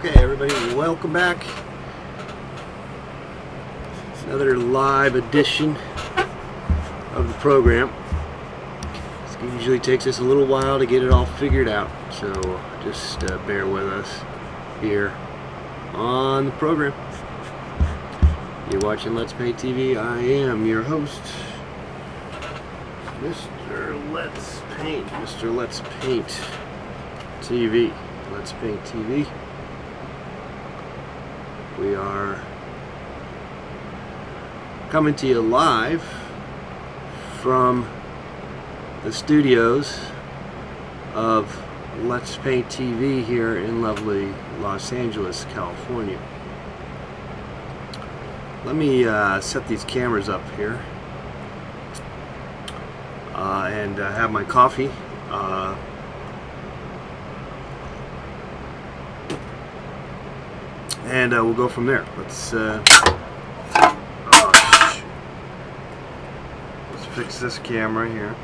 Okay, everybody, welcome back. Another live edition of the program. It usually takes us a little while to get it all figured out, so just bear with us here on the program. You're watching Let's Paint TV. I am your host, Mr. Let's Paint. Mr. Let's Paint TV. Let's Paint TV. We are coming to you live from the studios of Let's Paint TV here in lovely Los Angeles, California. Let me set these cameras up here and have my coffee. And we'll go from there. Let's fix this camera here.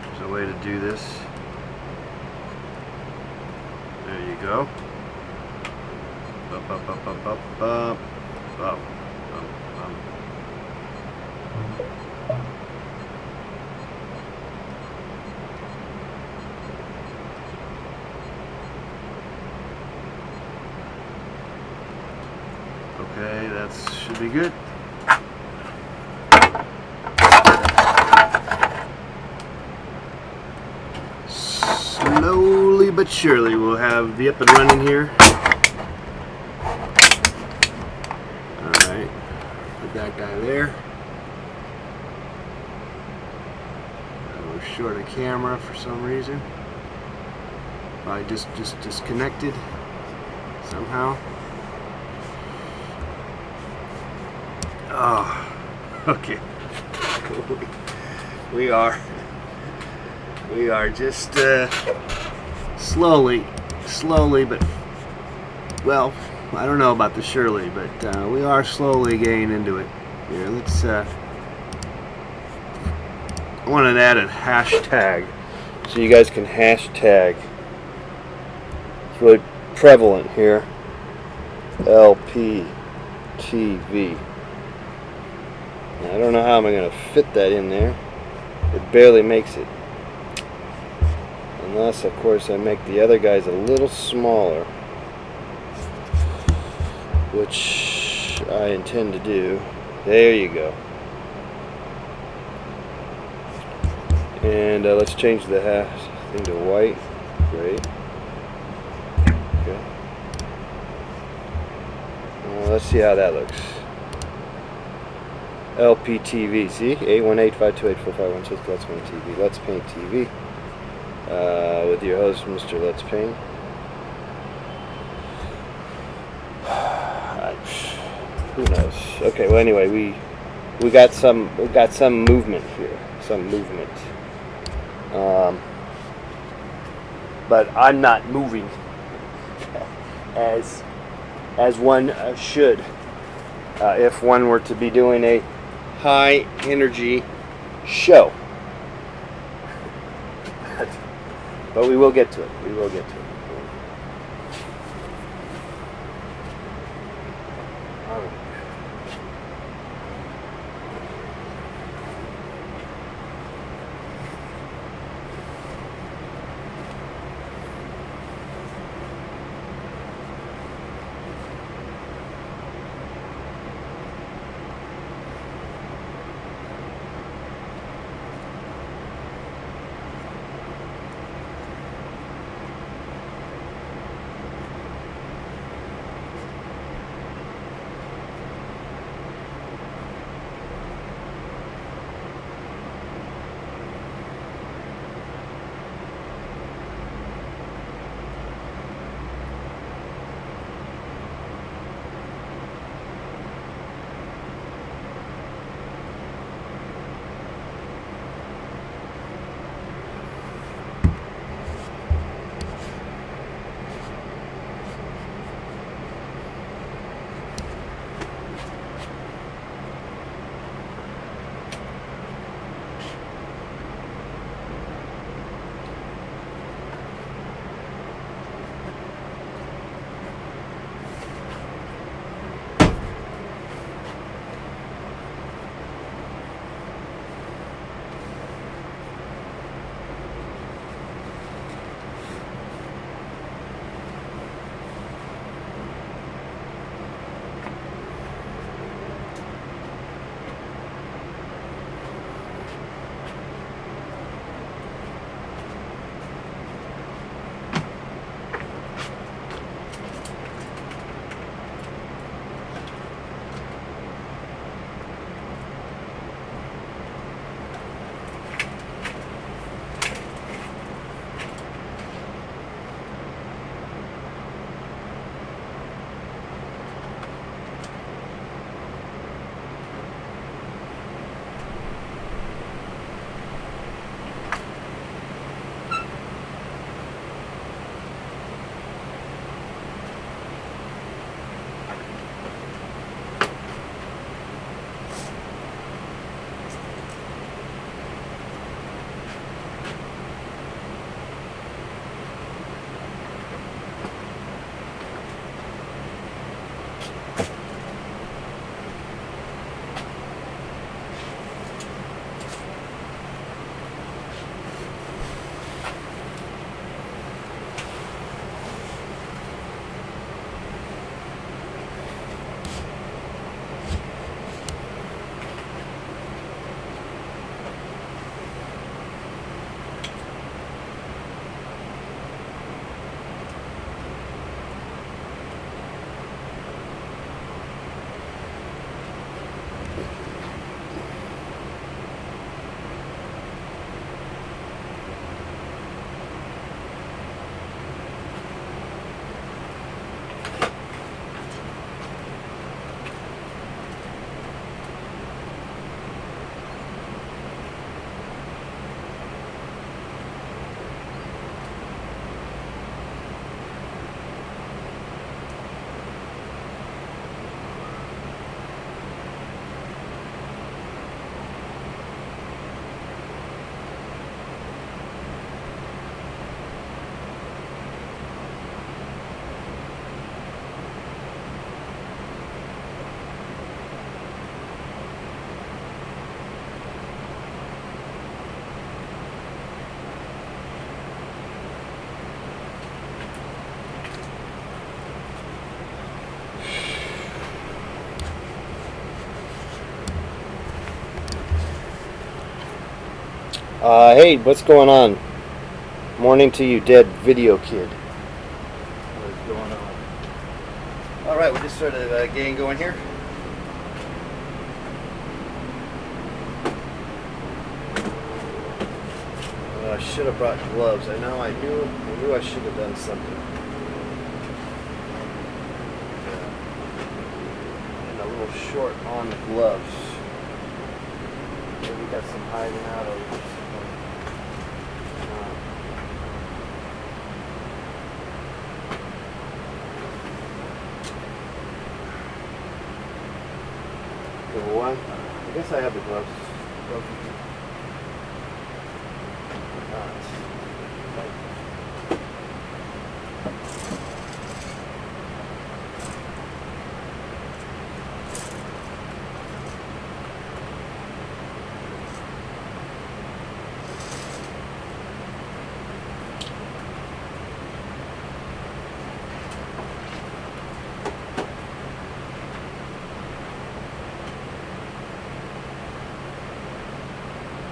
There's a way to do this. There you go. Up, up, up, up, up, up, up, up, up. Okay, that should be good. Slowly but surely we'll be up and running here. Alright, put that guy there. We're short of camera for some reason. Probably just disconnected somehow. Oh, okay. We are just slowly, but well, I don't know about the surely, but we are slowly getting into it. Here, let's. I want to add a hashtag so you guys can hashtag. It's really prevalent here. LPTV. I don't know how I'm going to fit that in there. It barely makes it. Unless, of course, I make the other guys a little smaller, which I intend to do. There you go. And let's change the thing to white. Great. Okay. Let's see how that looks. LPTV, see? 818-528-4516. Let's Paint TV. Let's Paint TV. With your host, Mr. Let's Paint. Who knows? Okay, well anyway, we got some movement here. Some movement. But I'm not moving as one should if one were to be doing a high energy show. But we will get to it. We will get to it. Hey, what's going on? Morning to you, dead video kid. What is going on? All right, we just started getting going here. I should have brought gloves. I knew I should have done something. And a little short on the gloves. Maybe got some hiding out over here. Number one. I guess I have the gloves.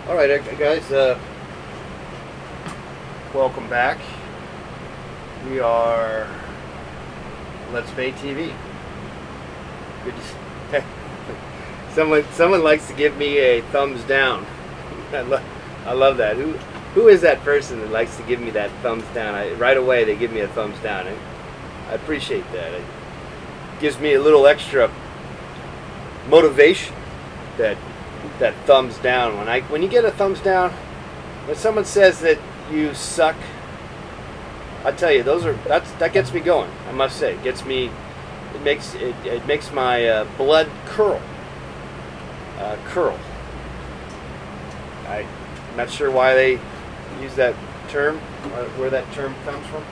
All right, guys, welcome back. We are Let's Bay TV. Good to someone likes to give me a thumbs down. I love that. Who is that person that likes to give me that thumbs down? Right away they give me a thumbs down. I appreciate that. It gives me a little extra motivation. That thumbs down. When you get a thumbs down, when someone says that you suck, I tell you, that gets me going. I must say, it makes my blood curl. I'm not sure why they use that term, where that term comes from.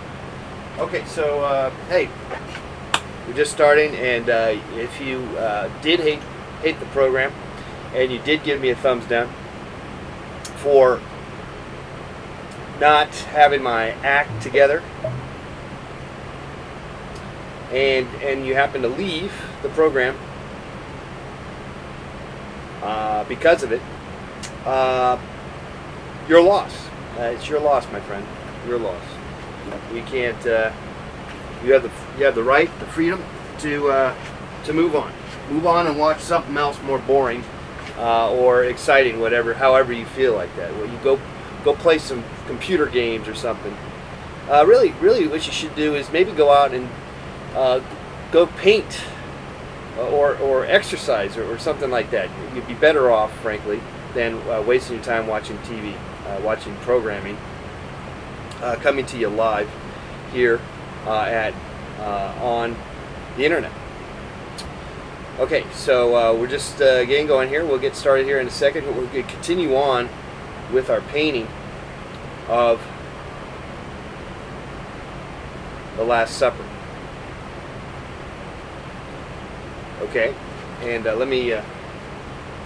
Okay, so hey, we're just starting, and if you did hate the program, and you did give me a thumbs down for not having my act together, and you happen to leave the program because of it, your loss. It's your loss, my friend. Your loss. You can't. You have the right, the freedom to move on. Move on and watch something else more boring. Or exciting, however you feel like that. Well, you go play some computer games or something. Really, what you should do is maybe go out and go paint or exercise or something like that. You'd be better off, frankly, than wasting your time watching TV, watching programming coming to you live here on the internet. Okay, so we're just getting going here. We'll get started here in a second. We're going to continue on with our painting of the Last Supper. Okay, and let me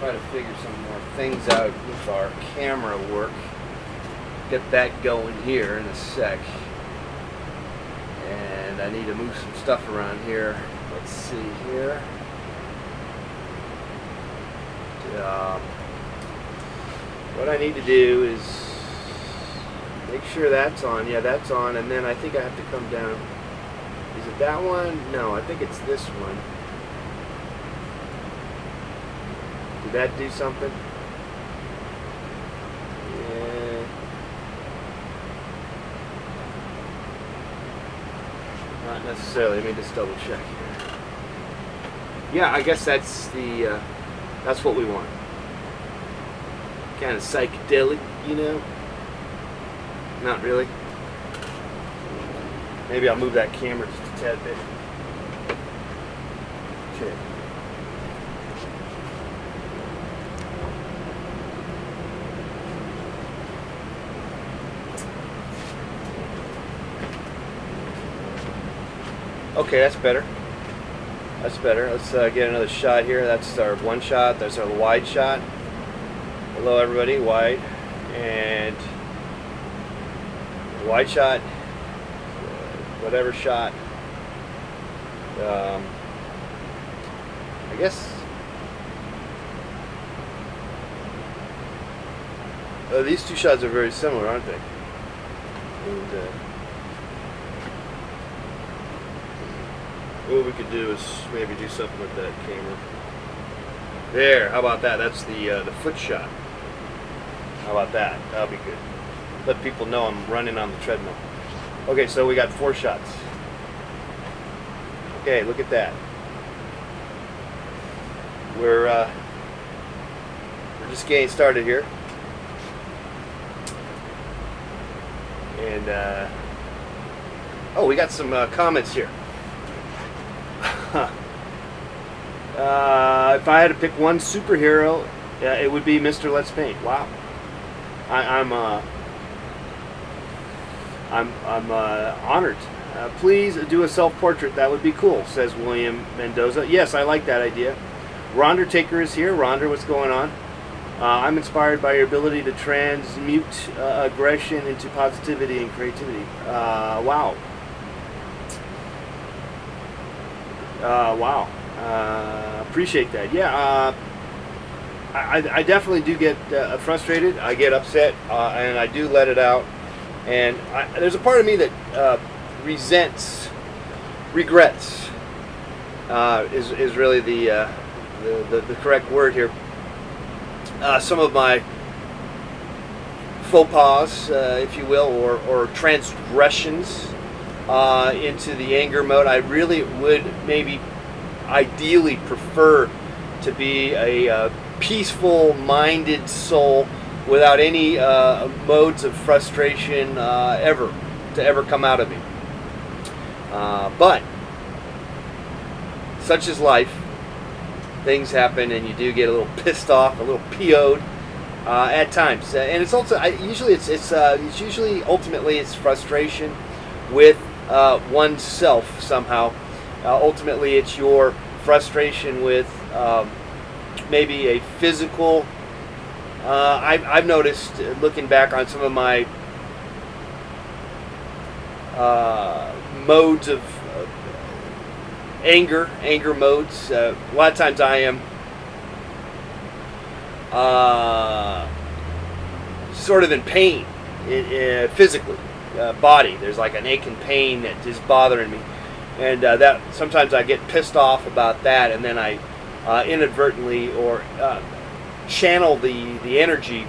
try to figure some more things out with our camera work. Get that going here in a sec. And I need to move some stuff around here. Let's see here. What I need to do is make sure that's on. Yeah, that's on, and then I think I have to come down. Is it that one? No, I think it's this one. Did that do something? Yeah. Not necessarily. Let me just double check here. Yeah, I guess that's the that's what we want. Kind of psychedelic, you know? Not really. Maybe I'll move that camera just a tad bit. Okay. Okay, that's better. That's better. Let's get another shot here. That's our one shot. That's our wide shot. Hello, everybody. Wide. And wide shot. Whatever shot. I guess. these two shots are very similar, aren't they? And, what we could do is maybe do something with that camera. There, how about that? That's the foot shot. How about that? That'll be good. Let people know I'm running on the treadmill. Okay, so we got 4 shots. Okay, look at that. We're just getting started here. And oh, we got some comments here. If I had to pick one superhero, it would be Mr. Let's Paint. Wow. I'm honored. Please do a self-portrait. That would be cool, says William Mendoza. Yes, I like that idea. Rhonda Taker is here. Rhonda, what's going on? I'm inspired by your ability to transmute aggression into positivity and creativity. Wow. Wow. Appreciate that. Yeah, I definitely do get frustrated. I get upset, and I do let it out. And there's a part of me that regrets, is really the correct word here. Some of my faux pas, if you will, or transgressions into the anger mode. I really would maybe ideally prefer to be a peaceful-minded soul without any modes of frustration ever come out of me. But such is life. Things happen, and you do get a little pissed off, a little PO'd at times. And it's also usually ultimately it's frustration with oneself somehow. Ultimately, it's your frustration with maybe a physical. I've noticed, looking back on some of my modes of anger modes. A lot of times I am sort of in pain, physically, body. There's like an ache and pain that is bothering me, and that sometimes I get pissed off about that, and then I inadvertently or channel the energy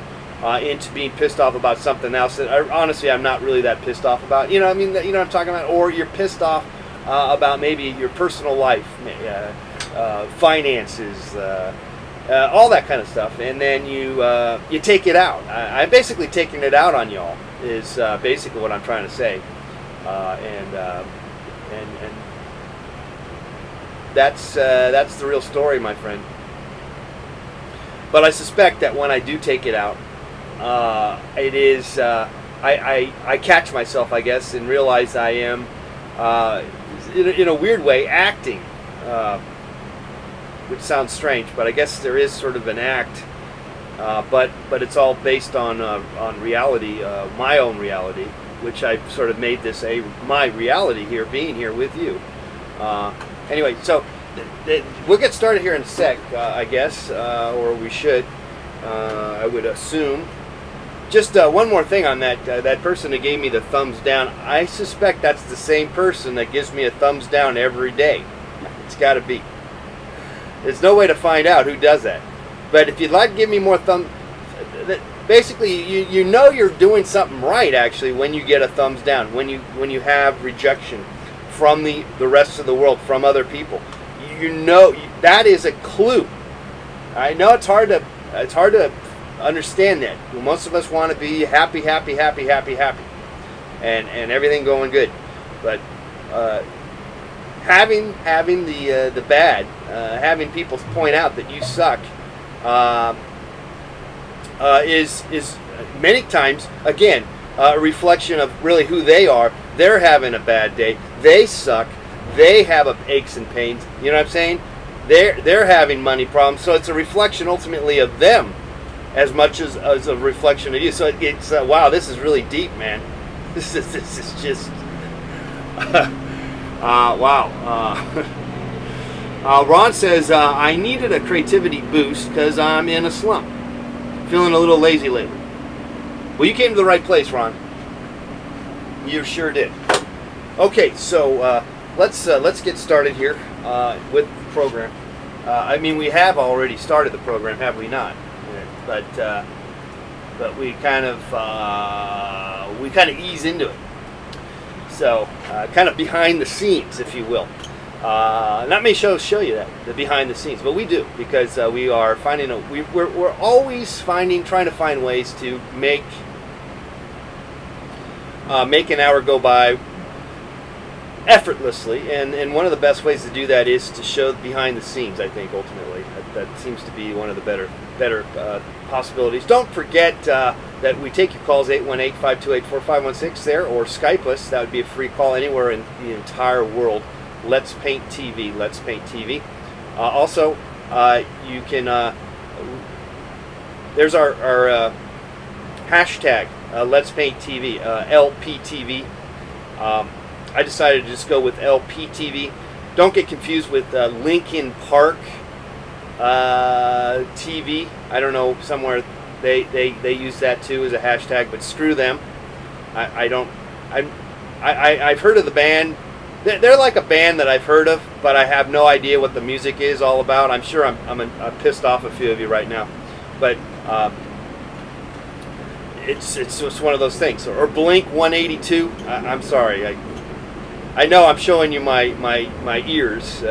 into being pissed off about something else that honestly I'm not really that pissed off about. You know what I mean? You know what I'm talking about? Or you're pissed off about maybe your personal life, finances, all that kind of stuff, and then you take it out. I'm basically taking it out on y'all is basically what I'm trying to say, and that's the real story, my friend. But I suspect that when I do take it out, it is I catch myself, I guess, and realize I am in a weird way acting, which sounds strange, but I guess there is sort of an act, but it's all based on reality, my own reality, which I've sort of made this my reality here, being here with you. Anyway, so we'll get started here in a sec, I guess, or we should. I would assume. Just one more thing on that person who gave me the thumbs down. I suspect that's the same person that gives me a thumbs down every day. It's got to be. There's no way to find out who does that. But if you'd like to give me more thumbs, basically you know you're doing something right actually when you get a thumbs down, when you have rejection from the rest of the world, from other people. You know that is a clue. I know it's hard to understand that. Most of us want to be happy, and everything going good. But having the bad, having people point out that you suck, is many times again a reflection of really who they are. They're having a bad day. They suck. They have aches and pains. You know what I'm saying? They're having money problems. So it's a reflection ultimately of them, as much as a reflection of you. So it's wow, this is really deep, man. This is just wow. Ron says I needed a creativity boost because I'm in a slump, feeling a little lazy lately. Well, you came to the right place, Ron. You sure did. Okay, so let's get started here with the program. I mean, we have already started the program, have we not? But we kind of ease into it. So kind of behind the scenes, if you will. Not many shows show you that, the behind the scenes, but we do, because we are finding we're always trying to find ways to make an hour go by effortlessly, and one of the best ways to do that is to show behind the scenes. I think ultimately that seems to be one of the better possibilities. Don't forget that we take your calls, 818-528-4516 there, or Skype us. That would be a free call anywhere in the entire world. Let's Paint TV. Let's Paint TV. Also, you can. There's our hashtag. Let's Paint TV. LPTV. I decided to just go with LPTV. Don't get confused with Linkin Park TV. I don't know, somewhere they use that too as a hashtag, but screw them. I've heard of the band. They're like a band that I've heard of, but I have no idea what the music is all about. I'm sure I'm pissed off a few of you right now, but it's just one of those things. Or Blink 182. I'm sorry. I know I'm showing you my ears,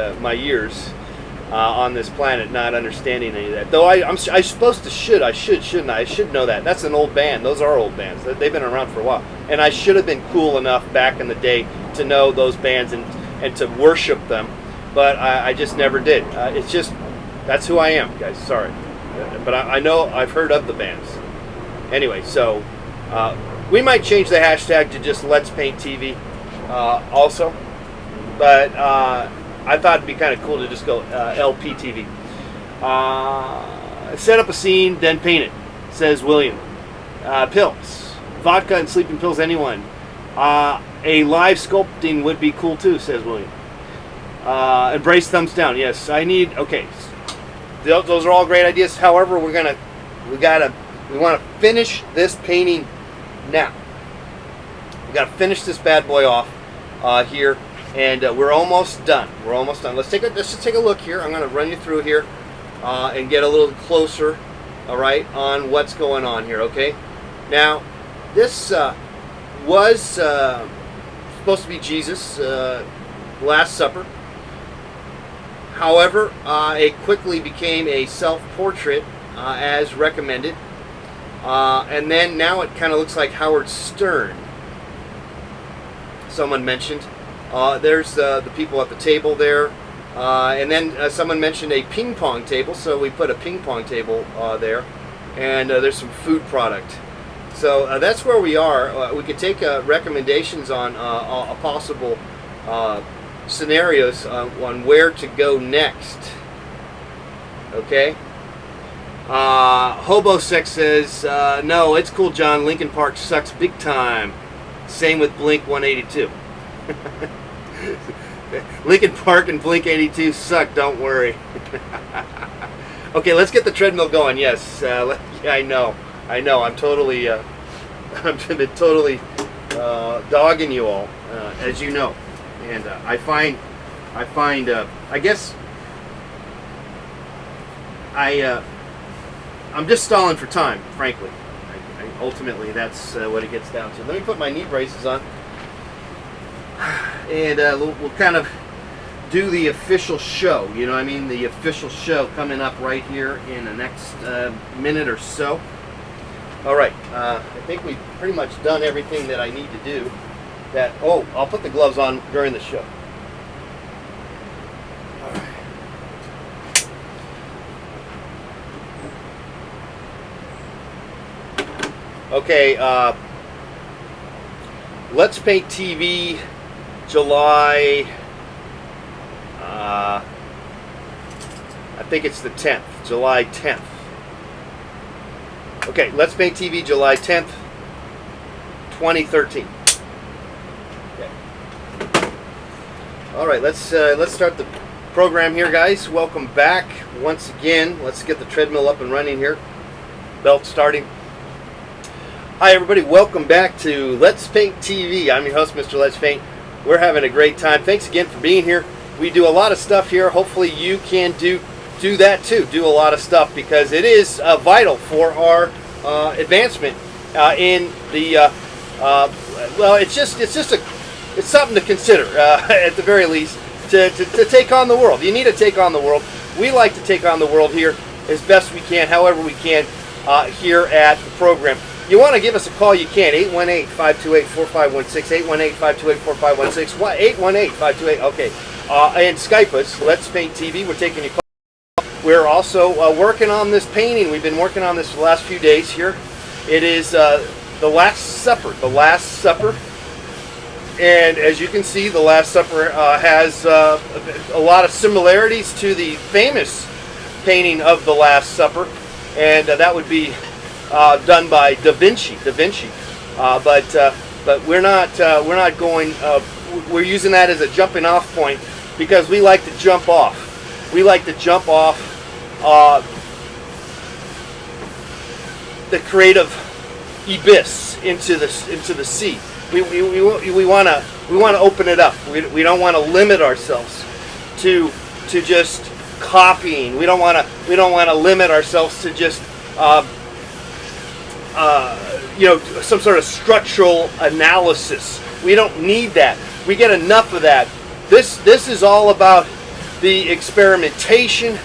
on this planet, not understanding any of that. Though I'm supposed to shouldn't I? I should know that. That's an old band. Those are old bands. They've been around for a while, and I should have been cool enough back in the day to know those bands and to worship them, but I just never did. It's just, that's who I am, guys. Sorry, but I know I've heard of the bands. Anyway, so we might change the hashtag to just Let's Paint TV also, but I thought it'd be kind of cool to just go LPTV. Set up a scene, then paint it, says William. Pills, vodka and sleeping pills, anyone. A live sculpting would be cool too, says William. Embrace thumbs down. Yes, I need. Okay, those are all great ideas. However, we want to finish this painting now. We got to finish this bad boy off here, and we're almost done. We're almost done. Let's just take a look here. I'm going to run you through here and get a little closer. All right, on what's going on here. Okay, now this was supposed to be Jesus' Last Supper. However, it quickly became a self-portrait as recommended. And then now it kind of looks like Howard Stern. Someone mentioned. There's the people at the table there. And then someone mentioned a ping pong table, so we put a ping pong table there. And there's some food product. So that's where we are. We could take recommendations on possible scenarios on where to go next. Okay. Hobo Sex says, no, it's cool, John. Linkin Park sucks big time. Same with Blink 182. Linkin Park and Blink 82 suck, don't worry. Okay, let's get the treadmill going. Yes, yeah, I know. I'm totally, I've been totally dogging you all, as you know. And I find, I guess, I'm just stalling for time, frankly. Ultimately, that's what it gets down to. Let me put my knee braces on, and we'll kind of do the official show. You know what I mean? The official show coming up right here in the next minute or so. All right, I think we've pretty much done everything that I need to do. I'll put the gloves on during the show. All right. Okay, Let's Paint TV, July, I think it's the 10th, July 10th. Okay, Let's Paint TV, July 10th, 2013. Okay. All right, let's start the program here, guys. Welcome back once again. Let's get the treadmill up and running here. Belt starting. Hi everybody, welcome back to Let's Paint TV. I'm your host, Mr. Let's Paint. We're having a great time. Thanks again for being here. We do a lot of stuff here. Hopefully you can do that too. Do a lot of stuff because it is vital for our advancement in the well, it's something to consider at the very least to take on the world. You need to take on the world. We like to take on the world here as best we can, however we can, here at the program. You want to give us a call, you can. 818-528-4516, 818-528-4516, 818-528, okay. And Skype us, Let's Paint TV. We're taking your call. We're also working on this painting. We've been working on this for the last few days here. It is The Last Supper. The Last Supper. And as you can see, The Last Supper has a lot of similarities to the famous painting of The Last Supper. And that would be done by Da Vinci. But we're not going. We're using that as a jumping off point because we like to jump off. We like to jump off the creative abyss into the sea. We want to open it up. We don't want to limit ourselves to just copying. We don't want to limit ourselves to just some sort of structural analysis. We don't need that. We get enough of that. This is all about the experimentation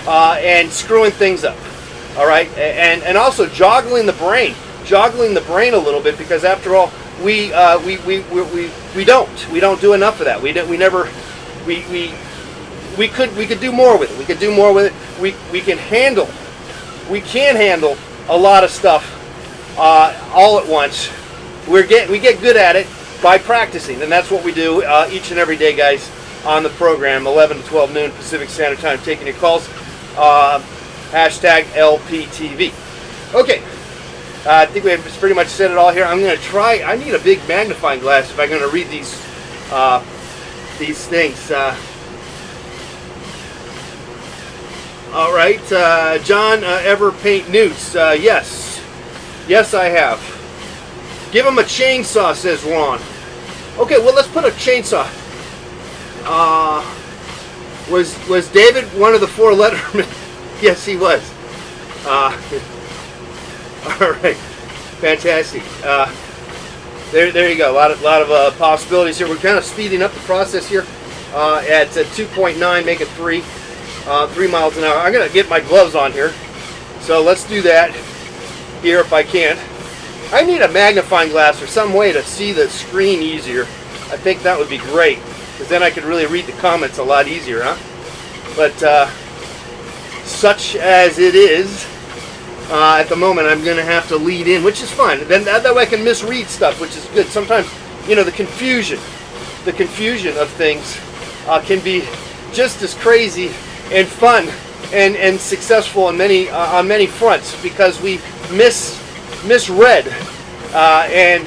and screwing things up. All right, and also joggling the brain a little bit, because after all, we don't do enough of that. We could do more with it. We could do more with it. We can handle a lot of stuff all at once. We get good at it by practicing, and that's what we do each and every day, guys, on the program, 11 to 12 noon Pacific Standard Time, taking your calls. Hashtag LPTV. Okay, I think we've pretty much said it all here. I'm going to try. I need a big magnifying glass if I'm going to read these things. All right, John ever paint newts? Yes, I have. Give him a chainsaw, says Ron. Okay, well, let's put a chainsaw. Was David one of the four lettermen? Yes, he was. All right, fantastic. There you go. A lot of possibilities here. We're kind of speeding up the process here at 2.9, make it 3 miles an hour. I'm gonna get my gloves on here, so let's do that here if I can. I need a magnifying glass or some way to see the screen easier. I think that would be great, because then I could really read the comments a lot easier, huh? But such as it is, at the moment I'm going to have to lead in, which is fine. Then that way I can misread stuff, which is good. Sometimes, the confusion of things can be just as crazy and fun and successful on many fronts, because we misread and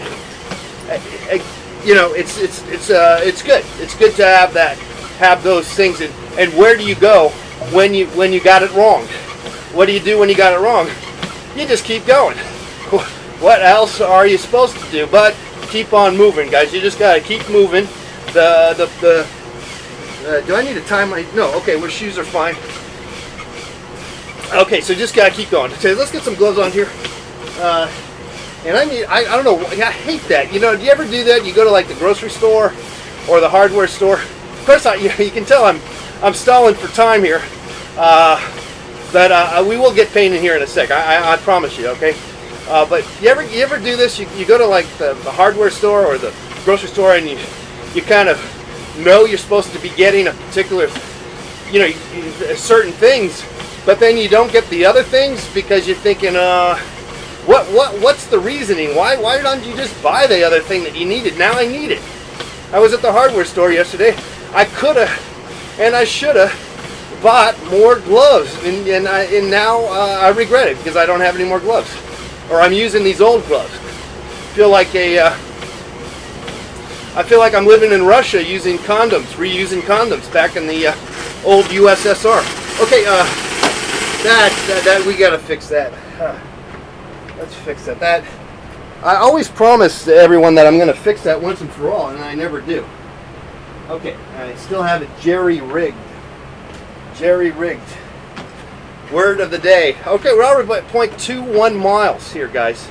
it's good. It's good to have those things. And where do you go when you got it wrong? What do you do when you got it wrong? You just keep going. What else are you supposed to do but keep on moving, guys? You just gotta keep moving. Do I need to tie my? No. Okay, my shoes are fine. Okay, so just gotta keep going. Okay, let's get some gloves on here. And I don't know. I hate that. Do you ever do that? You go to like the grocery store or the hardware store. Of course, you can tell I'm stalling for time here. But we will get painted here in a sec. I promise you. Okay. But you ever do this? You go to like the hardware store or the grocery store, and you kind of know you're supposed to be getting a particular, certain things, but then you don't get the other things because you're thinking, what's the reasoning? Why don't you just buy the other thing that you needed? Now I need it. I was at the hardware store yesterday. I could have and I should have bought more gloves, and now I regret it because I don't have any more gloves, or I'm using these old gloves. I feel like I'm living in Russia using condoms, reusing condoms back in the old USSR. Okay, that we gotta fix that. Let's fix that. I always promise everyone that I'm going to fix that once and for all, and I never do. Okay, I still have it jerry-rigged. Jerry-rigged. Word of the day. Okay, we're already at 0.21 miles here, guys.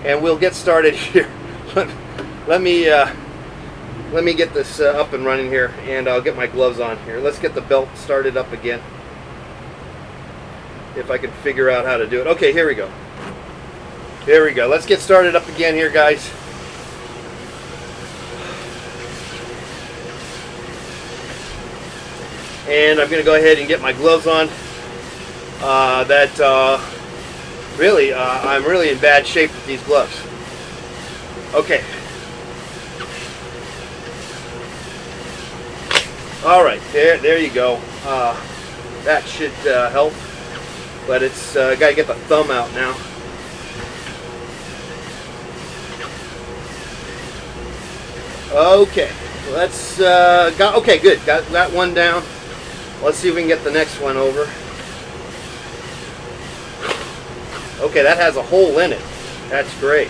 And we'll get started here. Let me get this up and running here, and I'll get my gloves on here. Let's get the belt started up again. If I can figure out how to do it. Okay, here we go. Here we go. Let's get started up again here, guys. And I'm going to go ahead and get my gloves on. Really, I'm really in bad shape with these gloves. Okay. All right, there you go. That should help, but it's got to get the thumb out now. Okay, let's okay, good. Got that one down. Let's see if we can get the next one over. Okay, that has a hole in it. That's great.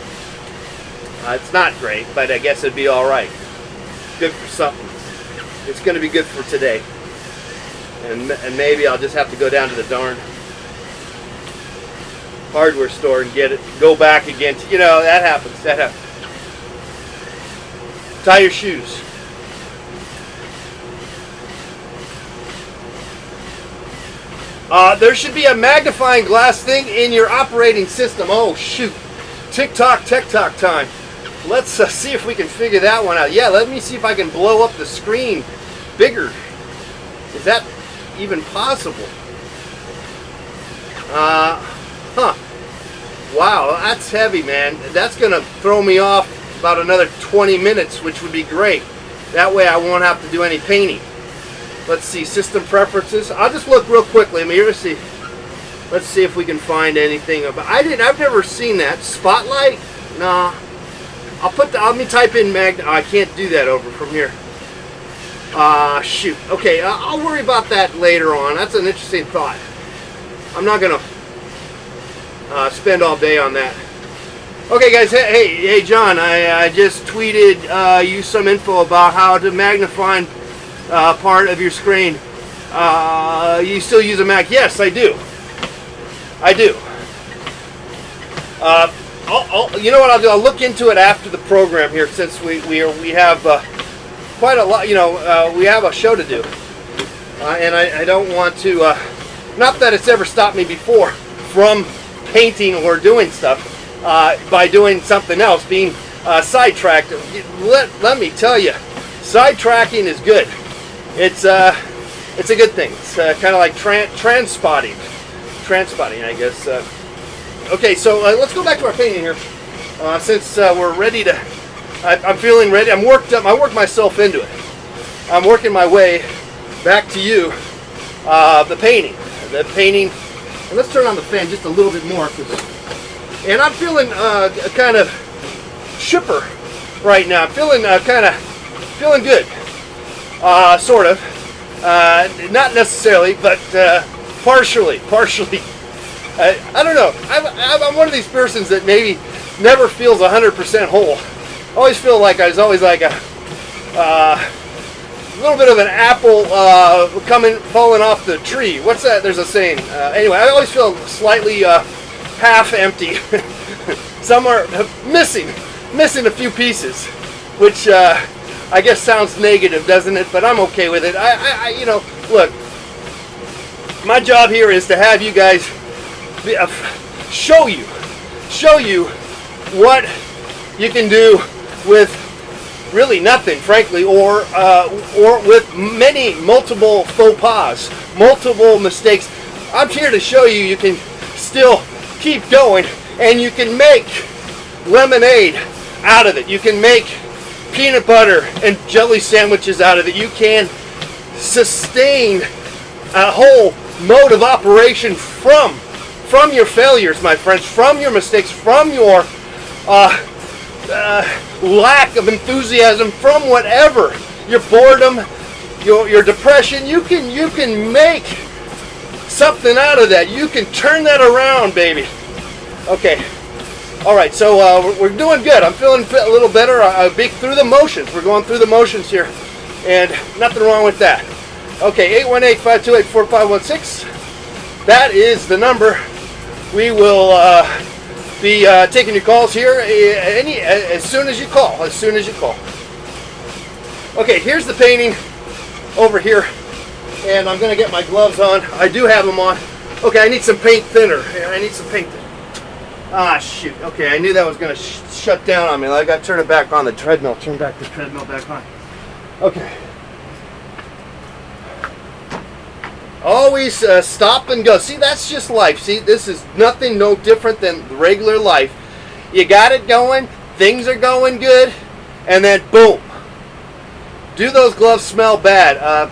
It's not great, but I guess it'd be all right. Good for something. It's going to be good for today. And maybe I'll just have to go down to the darn hardware store and get it. Go back again. You know, that happens. That happens. Tie your shoes. There should be a magnifying glass thing in your operating system. Oh, shoot. Tick-tock, tick-tock time. Let's see if we can figure that one out. Yeah, let me see if I can blow up the screen bigger. Is that even possible? Wow, that's heavy, man. That's going to throw me off about another 20 minutes, which would be great. That way I won't have to do any painting. Let's see, system preferences. I'll just look real quickly. I mean, let's see if we can find anything about. I've never seen that. Spotlight? Nah. Let me type in Magna. Oh, I can't do that over from here. Shoot. Okay, I'll worry about that later on. That's an interesting thought. I'm not gonna spend all day on that. Okay, guys. Hey, John. I just tweeted you some info about how to magnify part of your screen. You still use a Mac? Yes, I do. I do. You know what I'll do? I'll look into it after the program here, since we have quite a lot. You know, we have a show to do, and I don't want to. Not that it's ever stopped me before from painting or doing stuff by doing something else, being sidetracked. Let me tell you, sidetracking is good. It's a good thing. It's kind of like transpotting, I guess. Okay, so let's go back to our painting here. Since we're ready to, I'm feeling ready. I'm worked up. I worked myself into it. I'm working my way back to you. The painting. And let's turn on the fan just a little bit more, and I'm feeling kind of chipper right now. I'm feeling feeling good. Sort of. Not necessarily, but partially. I don't know. I'm one of these persons that maybe never feels 100% whole. I always feel like I was always like a little bit of an apple falling off the tree. What's that? There's a saying. Anyway, I always feel slightly half empty. Somewhere missing a few pieces, which I guess sounds negative, doesn't it? But I'm okay with it. You know, look, my job here is to have you guys show you what you can do with really nothing, frankly, or with multiple faux pas, multiple mistakes. I'm here to show you you can still keep going, and you can make lemonade out of it. You can make peanut butter and jelly sandwiches out of it. You can sustain a whole mode of operation from your failures, my friends, from your mistakes, from your lack of enthusiasm, from whatever, your boredom, your depression. You can make something out of that. You can turn that around, baby. Okay, All right, so we're doing good. I'm feeling a little better. Through the motions. We're going through the motions here, and nothing wrong with that. Okay, 818-528-4516. That is the number. We will be taking your calls here as soon as you call. As soon as you call. Okay, here's the painting over here, and I'm gonna get my gloves on. I do have them on. Okay, I need some paint thinner. I need some paint thinner. Ah, shoot. Okay, I knew that was gonna shut down on me. I got to turn it back on the treadmill. Turn back the treadmill back on. Okay. Always stop and go. See, that's just life. See, this is nothing no different than regular life. You got it going, things are going good, and then boom. Do those gloves smell bad?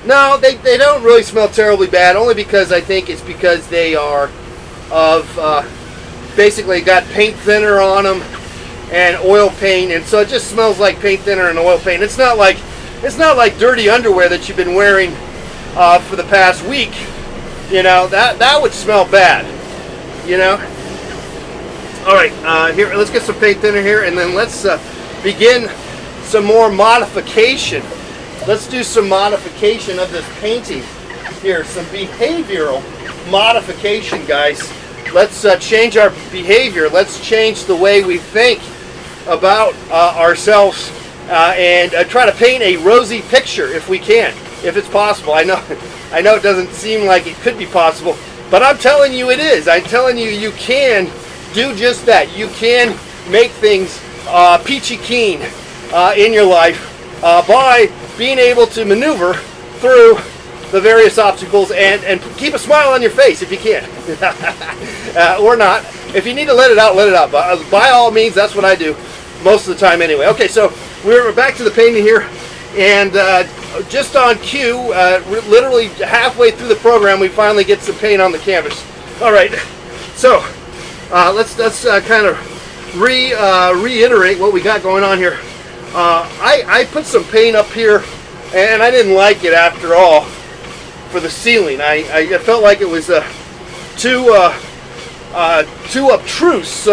No, they don't really smell terribly bad, only because I think it's because they are of basically got paint thinner on them and oil paint, and so it just smells like paint thinner and oil paint. It's not like dirty underwear that you've been wearing for the past week. You know, that would smell bad. You know. All right, here, let's get some paint thinner here, and then let's begin some more modification. Let's do some modification of this painting here. Some behavioral modification, guys. Let's change our behavior. Let's change the way we think about ourselves and try to paint a rosy picture if we can, if it's possible. I know it doesn't seem like it could be possible, but I'm telling you it is. I'm telling you, you can do just that. You can make things peachy keen in your life by being able to maneuver through the various obstacles and keep a smile on your face if you can. Or not. If you need to let it out, let it out. But by all means, that's what I do most of the time anyway. Okay, so we're back to the painting here, and just on cue, literally halfway through the program, we finally get some paint on the canvas. All right, so let's kind of reiterate what we got going on here. I put some paint up here, and I didn't like it after all for the ceiling. I felt like it was too obtruse,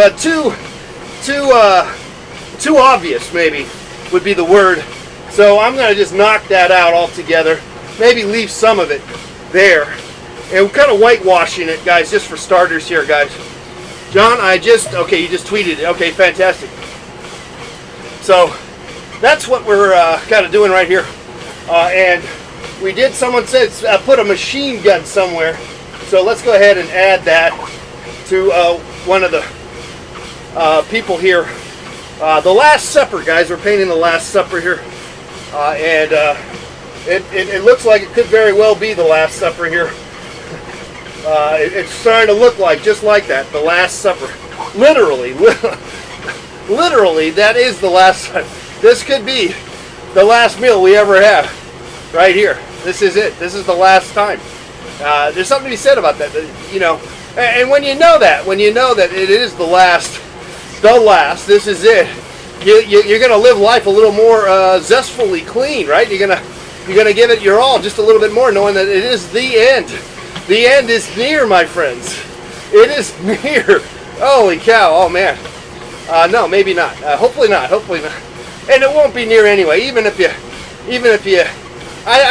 too obvious, maybe would be the word. So I'm going to just knock that out altogether. Maybe leave some of it there, and we're kind of whitewashing it, guys, just for starters here, guys. John, okay, you just tweeted it. Okay, fantastic. So that's what we're kind of doing right here. And we did, someone said, put a machine gun somewhere. So let's go ahead and add that to one of the people here. The Last Supper, guys. We're painting the Last Supper here. And it looks like it could very well be the Last Supper here. It's starting to look like, just like that, the Last Supper. Literally, that is the Last Supper. This could be the last meal we ever have, right here. This is it. This is the last time. There's something to be said about that, you know. And when you know that it is the last, this is it. You're gonna live life a little more zestfully clean, right? You're gonna give it your all, just a little bit more, knowing that it is the end. The end is near, my friends. It is near. Holy cow! Oh man. No, maybe not. Hopefully not. Hopefully not. And it won't be near anyway. I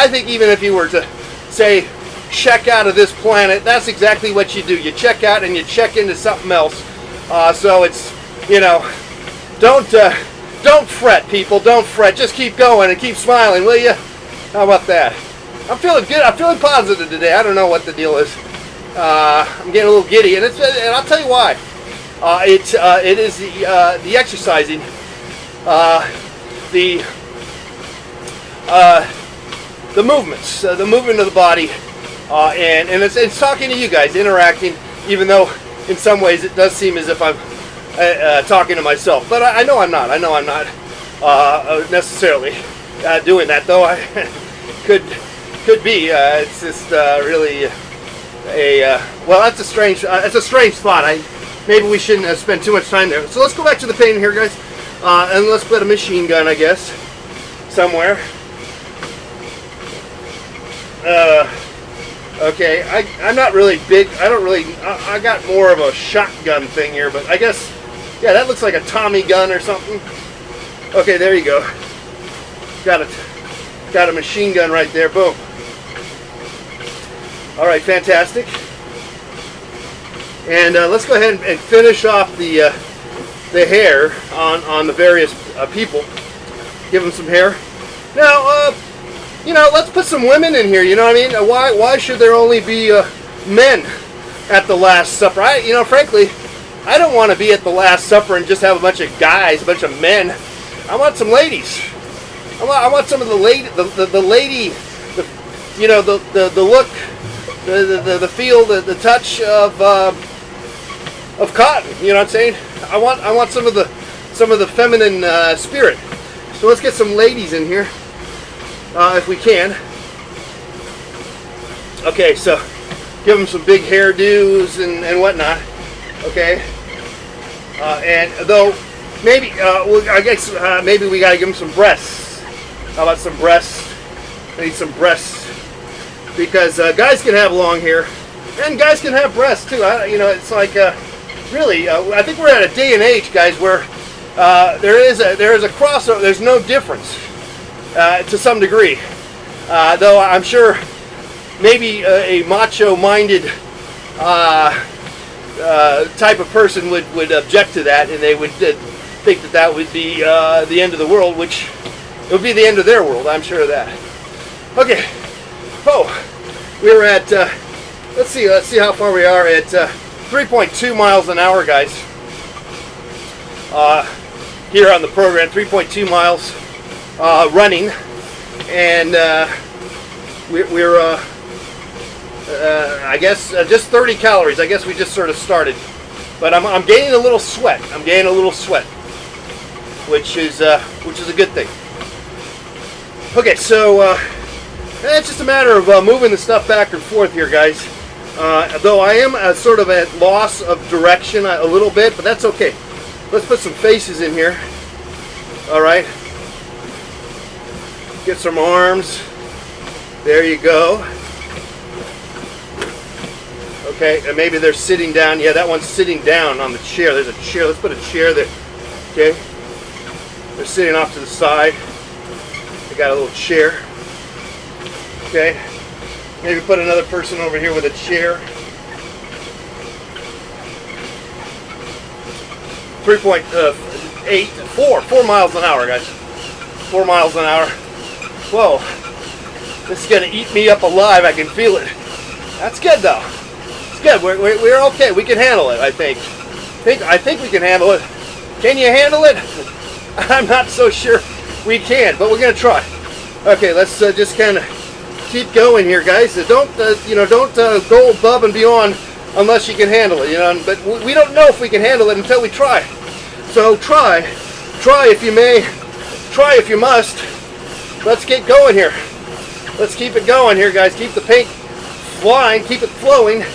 think even if you were to say check out of this planet, that's exactly what you do. You check out and you check into something else. So it's, you know, don't fret, people. Don't fret. Just keep going and keep smiling, will you? How about that? I'm feeling good. I'm feeling positive today. I don't know what the deal is. I'm getting a little giddy, and I'll tell you why. It is the exercising, the movements, the movement of the body, and it's talking to you guys, interacting. Even though in some ways it does seem as if I'm talking to myself, but I know I'm not. I know I'm not necessarily doing that, though. I could be. It's just really well. That's a strange thought. Maybe we shouldn't spend too much time there. So let's go back to the painting here, guys, and let's put a machine gun, I guess, somewhere. Okay, I'm not really big. I got more of a shotgun thing here, but I guess Yeah, that looks like a Tommy gun or something. Okay, there you go. Got a machine gun right there. Boom. All right, fantastic. And let's go ahead and finish off the hair on the various people. Give them some hair. Now, you know, let's put some women in here. You know what I mean? Why should there only be men at the Last Supper? Frankly, I don't want to be at the Last Supper and just have a bunch of guys, a bunch of men. I want some ladies. I want some of the lady, the look, the feel, the touch of cotton. You know what I'm saying? I want some of the feminine spirit. So let's get some ladies in here, if we can. Okay, so give them some big hairdos and whatnot. Okay, and though maybe I guess maybe we gotta give them some breasts. How about some breasts? I need some breasts because guys can have long hair and guys can have breasts too. It's like really. I think we're at a day and age, guys, where there is a crossover. There's no difference to some degree, though I'm sure maybe a macho-minded type of person would object to that, and they would think that would be the end of the world, which it would be the end of their world. I'm sure of that. Okay. Oh, we're at. Let's see how far we are at. 3.2 miles an hour, guys. Here on the program, 3.2 miles running, and we're I guess just 30 calories. I guess we just sort of started, but I'm gaining a little sweat. I'm gaining a little sweat, which is a good thing. Okay, so it's just a matter of moving the stuff back and forth here, guys. Though I am sort of at loss of direction a little bit, but that's okay. Let's put some faces in here. All right. Get some arms. There you go. Okay, and maybe they're sitting down. Yeah, that one's sitting down on the chair. There's a chair. Let's put a chair there. Okay. They're sitting off to the side. They got a little chair. Okay. Maybe put another person over here with a chair. 4 miles an hour, guys. 4 miles an hour. Whoa. This is going to eat me up alive. I can feel it. That's good, though. It's good. We're okay. We can handle it, I think. I think we can handle it. Can you handle it? I'm not so sure we can, but we're going to try. Okay, let's just kind of keep going here, guys. Don't go above and beyond unless you can handle it. But we don't know if we can handle it until we try. So try if you may, try if you must. Let's get going here. Let's keep it going here, guys. Keep the paint flying, keep it flowing,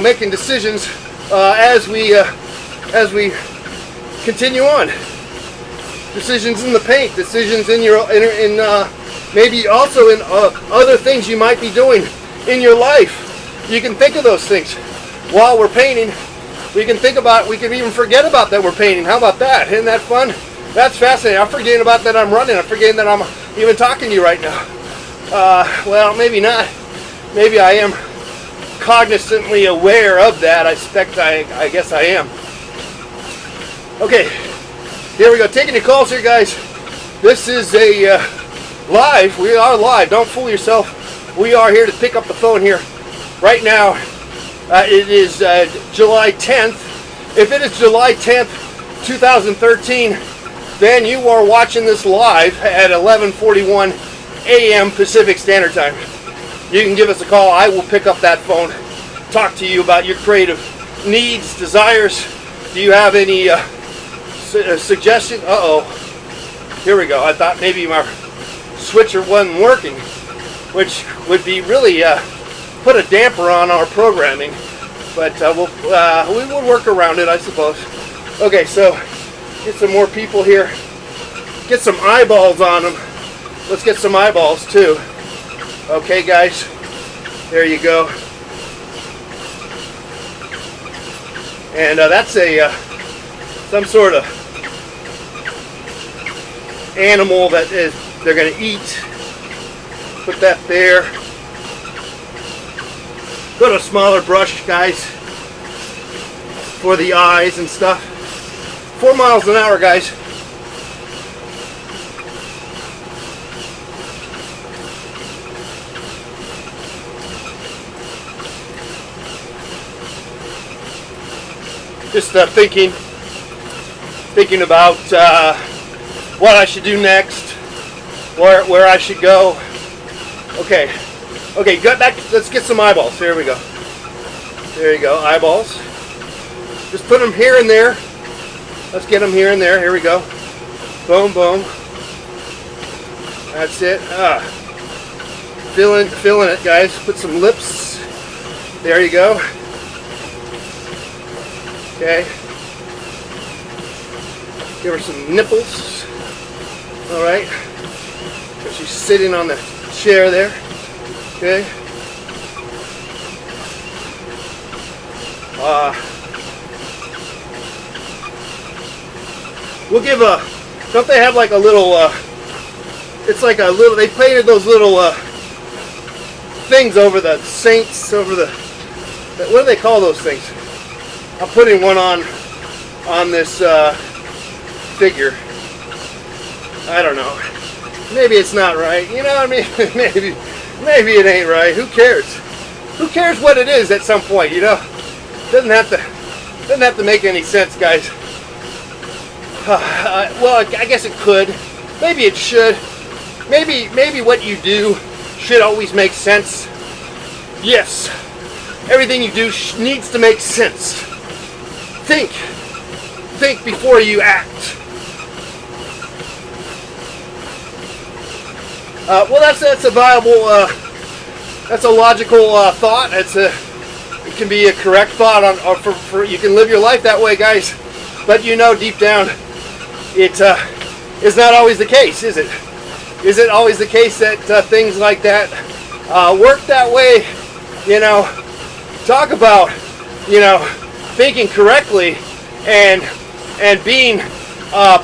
making decisions as we continue on. Decisions in the paint, decisions in maybe also in other things you might be doing in your life. You can think of those things while we're painting. We can even forget about that we're painting. How about that? Isn't that fun? That's fascinating. I'm forgetting about that I'm running. I'm forgetting that I'm even talking to you right now. Well, maybe not. Maybe I am cognizantly aware of that. I guess I am. Okay, here we go. Taking your calls here, guys. This is a live. We are live. Don't fool yourself. We are here to pick up the phone here right now. It is July 10th. If it is July 10th, 2013, then you are watching this live at 11:41 a.m. Pacific Standard Time. You can give us a call. I will pick up that phone, talk to you about your creative needs, desires. Do you have any suggestion? Uh-oh. Here we go. I thought maybe my switcher wasn't working, which would be really put a damper on our programming. But we will work around it, I suppose. Okay, so get some more people here. Get some eyeballs on them. Let's get some eyeballs too. Okay, guys. There you go. And that's a some sort of animal that they're going to eat. Put that there. Go to a smaller brush, guys, for the eyes and stuff. 4 miles an hour, guys. Just thinking about what I should do next, where I should go. Okay, get back. Let's get some eyeballs. Here we go. There you go, eyeballs. Just put them here and there. Let's get them here and there. Here we go. Boom, boom. That's it. Filling it, guys. Put some lips. There you go. Okay. Give her some nipples. All right. So she's sitting on the chair there. Okay. We'll give a. Don't they have like a little? It's like a little. They painted those little things over the saints, over the. What do they call those things? I'm putting one on this figure. I don't know. Maybe it's not right. You know what I mean? maybe it ain't right. Who cares? Who cares what it is at some point? You know, doesn't have to make any sense, guys. Well, I guess it could. Maybe it should. Maybe what you do should always make sense. Yes, everything you do needs to make sense. Think before you act. Well, that's a viable, that's a logical thought. It can be a correct thought for you can live your life that way, guys. But you know, deep down, it is not always the case, is it? Is it always the case that things like that work that way? You know, talk about, you know, thinking correctly and being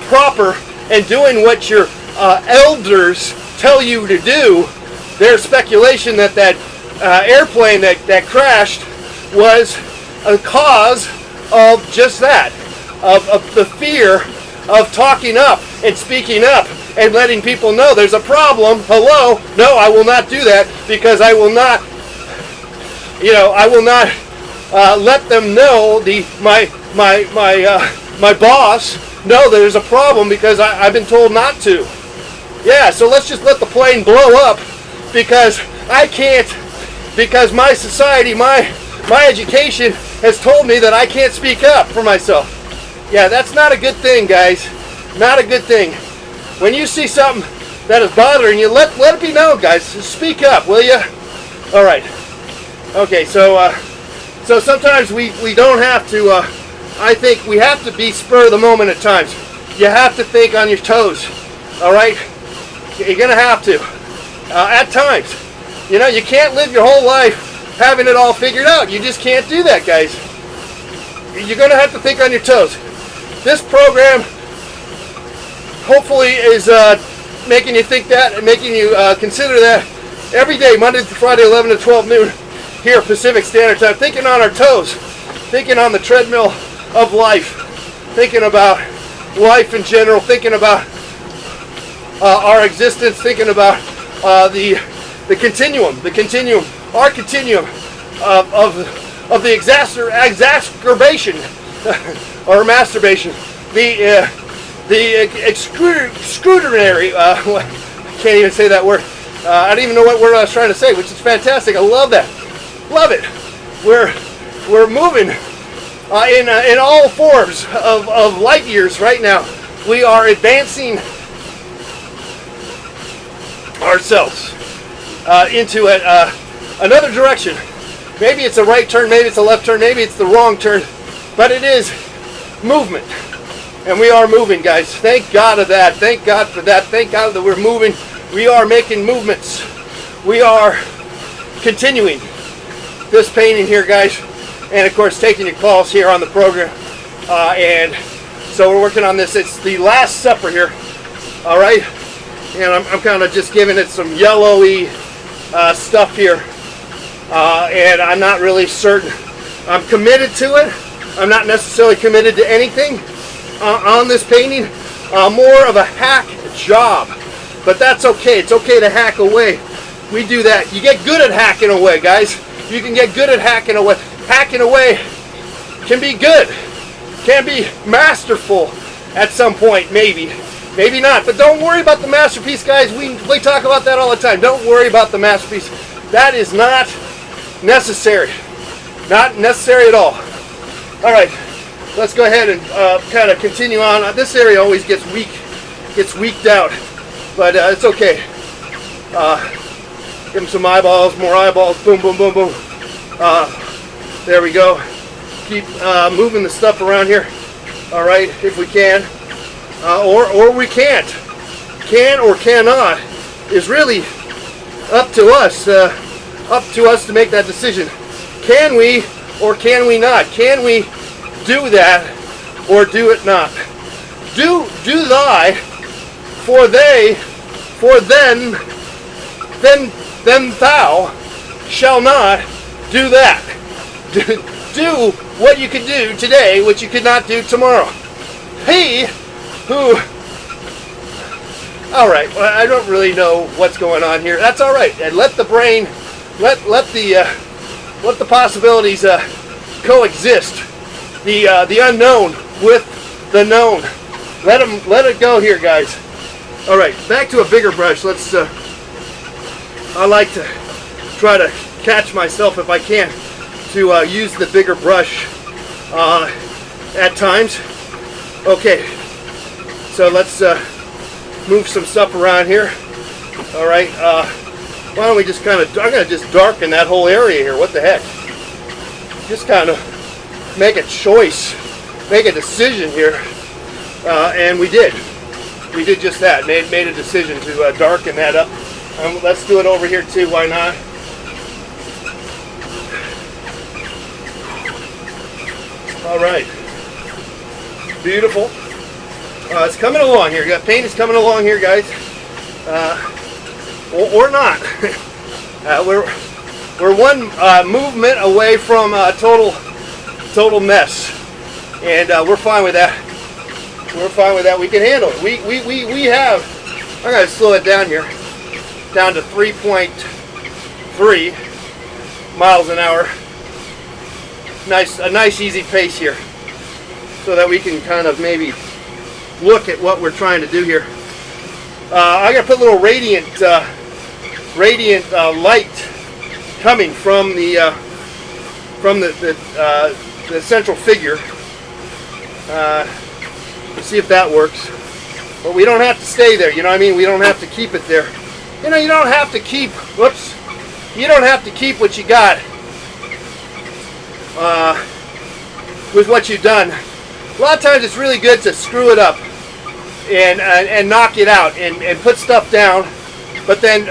proper and doing what your elders tell you to do. There's speculation that airplane that crashed was a cause of just that, of the fear of talking up and speaking up and letting people know there's a problem. Hello, no, I will not do that, because I will not, you know, I will not let them know, my boss know there's a problem, because I've been told not to. Yeah, so let's just let the plane blow up because I can't, because my society, my education has told me that I can't speak up for myself. Yeah, that's not a good thing, guys. Not a good thing. When you see something that is bothering you, let it be known, guys. Speak up, will you? All right. Okay, so sometimes we don't have to, I think we have to be spur of the moment at times. You have to think on your toes, all right? You're going to have to, at times. You know, you can't live your whole life having it all figured out. You just can't do that, guys. You're going to have to think on your toes. This program hopefully is making you think that and making you consider that every day, Monday through Friday, 11 to 12 noon, here Pacific Standard Time. Thinking on our toes, thinking on the treadmill of life, thinking about life in general, thinking about our existence, thinking about the continuum, our continuum of the exacerbation or masturbation, the excruciatory. I can't even say that word. I don't even know what word I was trying to say, which is fantastic. I love that. Love it. We're moving in all forms of light years right now. We are advancing ourselves into another direction. Maybe it's a right turn, maybe it's a left turn, maybe it's the wrong turn, but it is movement. And we are moving, guys. Thank God of that. Thank God for that. Thank God that we're moving. We are making movements. We are continuing this painting here, guys. And of course, taking your calls here on the program and So we're working on this. It's the Last Supper here. All right. And I'm kind of just giving it some yellowy stuff here. And I'm not really certain. I'm committed to it. I'm not necessarily committed to anything on this painting. More of a hack job. But that's okay. It's okay to hack away. We do that. You get good at hacking away, guys. You can get good at hacking away. Hacking away can be good. Can be masterful at some point, maybe. Maybe not. But don't worry about the masterpiece, guys. We talk about that all the time. Don't worry about the masterpiece. That is not necessary. Not necessary at all. All right. Let's go ahead and kind of continue on. This area always gets weaked out. But it's okay. Give them some eyeballs, more eyeballs. Boom, boom, boom, boom. There we go. Keep moving the stuff around here. All right, if we can. Or we can't. Can or cannot is really up to us. Up to us to make that decision. Can we or can we not? Can we do that or do it not? Do thy, for then thou shall not do that. Do what you could do today, which you could not do tomorrow. He who... All right, well, I don't really know what's going on here. That's all right. And let the brain, let the possibilities coexist. The unknown with the known. Let it go here, guys. All right, back to a bigger brush. Let's. I like to try to catch myself if I can to use the bigger brush at times. Okay, so let's move some stuff around here. All right, why don't we just kind of? I'm gonna just darken that whole area here. What the heck? Just kind of make a choice, make a decision here, and we did. We did just that. Made a decision to darken that up. Let's do it over here too. Why not? All right. Beautiful. It's coming along here. Paint is coming along here, guys. Or not. We're one movement away from total mess, and we're fine with that. We're fine with that. We can handle it. We have. I'm gonna slow it down here, down to 3.3 miles an hour. A nice easy pace here, so that we can kind of maybe look at what we're trying to do here. I'm gonna put a little radiant light coming from the central figure. See if that works. But we don't have to stay there, you know what I mean? We don't have to keep it there. You know, you don't have to keep, you don't have to keep what you got with what you've done. A lot of times it's really good to screw it up and knock it out and put stuff down, but then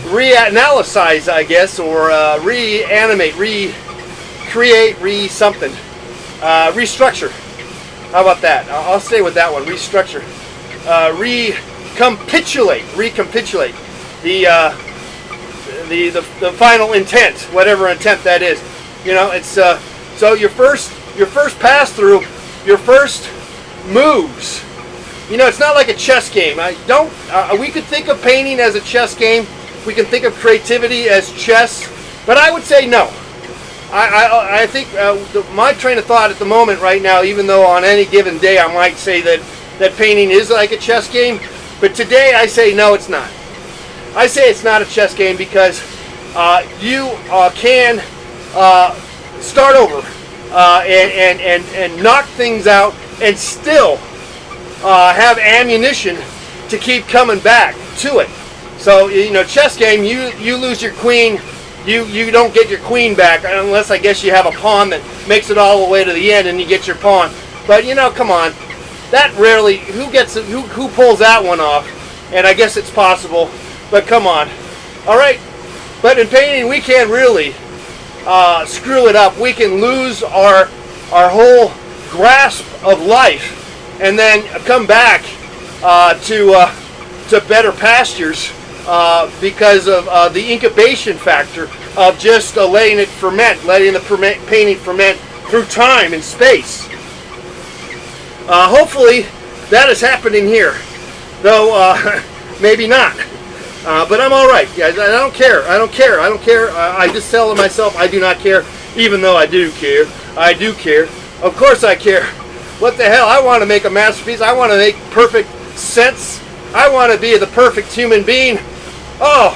reanalyze, I guess, or reanimate, recreate, something. Restructure. How about that? I'll stay with that one. Restructure. Recapitulate. The final intent, whatever intent that is. You know, it's so your first pass through, your first moves. You know, it's not like a chess game. We could think of painting as a chess game. We can think of creativity as chess, but I would say no. I think my train of thought at the moment right now, even though on any given day I might say that painting is like a chess game, but today I say no, it's not. I say it's not a chess game because you can start over and knock things out and still have ammunition to keep coming back to it. So, you know, chess game, you lose your queen. You don't get your queen back unless, I guess, you have a pawn that makes it all the way to the end and you get your pawn. But, you know, come on. That rarely, who pulls that one off? And I guess it's possible, but come on. All right. But in painting, we can really screw it up. We can lose our whole grasp of life, and then come back to better pastures because of the incubation factor of just letting it ferment, letting the painting ferment through time and space. Hopefully that is happening here, though maybe not. But I'm all right. I don't care. I don't care. I don't care. I just tell myself I do not care, even though I do care. I do care. Of course I care. What the hell? I want to make a masterpiece. I want to make perfect sense. I want to be the perfect human being. Oh,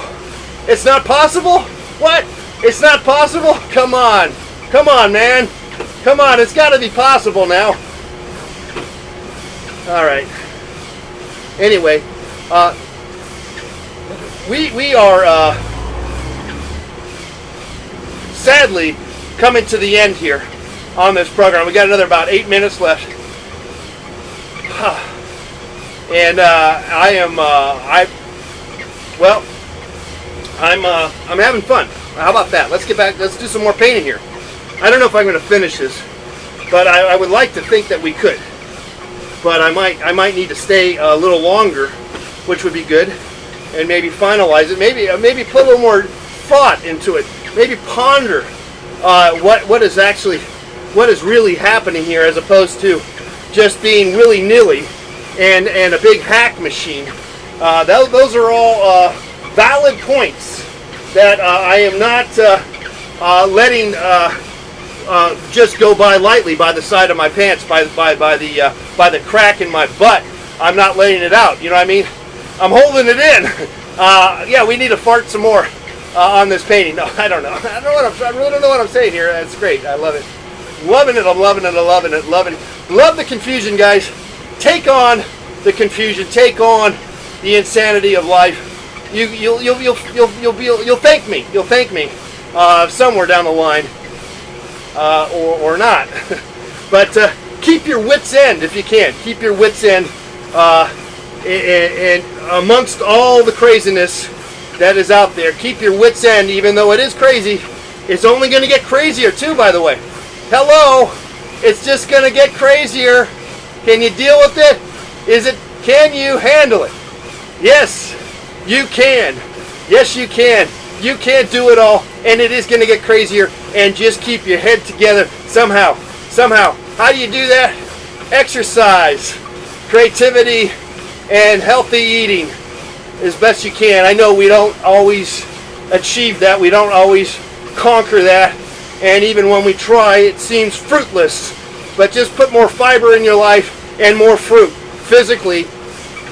it's not possible? What? It's not possible? Come on. Come on, man. Come on. It's got to be possible now. All right. Anyway, we are sadly coming to the end here on this program. We got another about 8 minutes left, and I'm having fun. How about that? Let's get back. Let's do some more painting here. I don't know if I'm going to finish this, but I would like to think that we could. But I might need to stay a little longer, which would be good, and maybe finalize it. Maybe put a little more thought into it. Maybe ponder what is really happening here, as opposed to just being willy-nilly and a big hack machine. Those are all valid points that I am not letting just go by lightly by the side of my pants, by the crack in my butt. I'm not letting it out. You know what I mean? I'm holding it in. Yeah, we need to fart some more on this painting. No, I don't know. I really don't know what I'm saying here. That's great. I love it. Loving it. I'm loving it. I'm loving it. Love the confusion, guys. Take on the confusion. Take on the insanity of life. You'll thank me. You'll thank me somewhere down the line. Or not. But keep your wits end if you can. Keep your wits end and amongst all the craziness that is out there. Keep your wits end, even though it is crazy. It's only going to get crazier too, by the way. Hello, it's just going to get crazier. Can you deal with it? Can you handle it? Yes, you can. Yes, you can. You can't do it all, and it is going to get crazier, and just keep your head together somehow. How do you do that? Exercise, creativity, and healthy eating as best you can. I know we don't always achieve that. We don't always conquer that, and even when we try, it seems fruitless. But just put more fiber in your life and more fruit. Physically,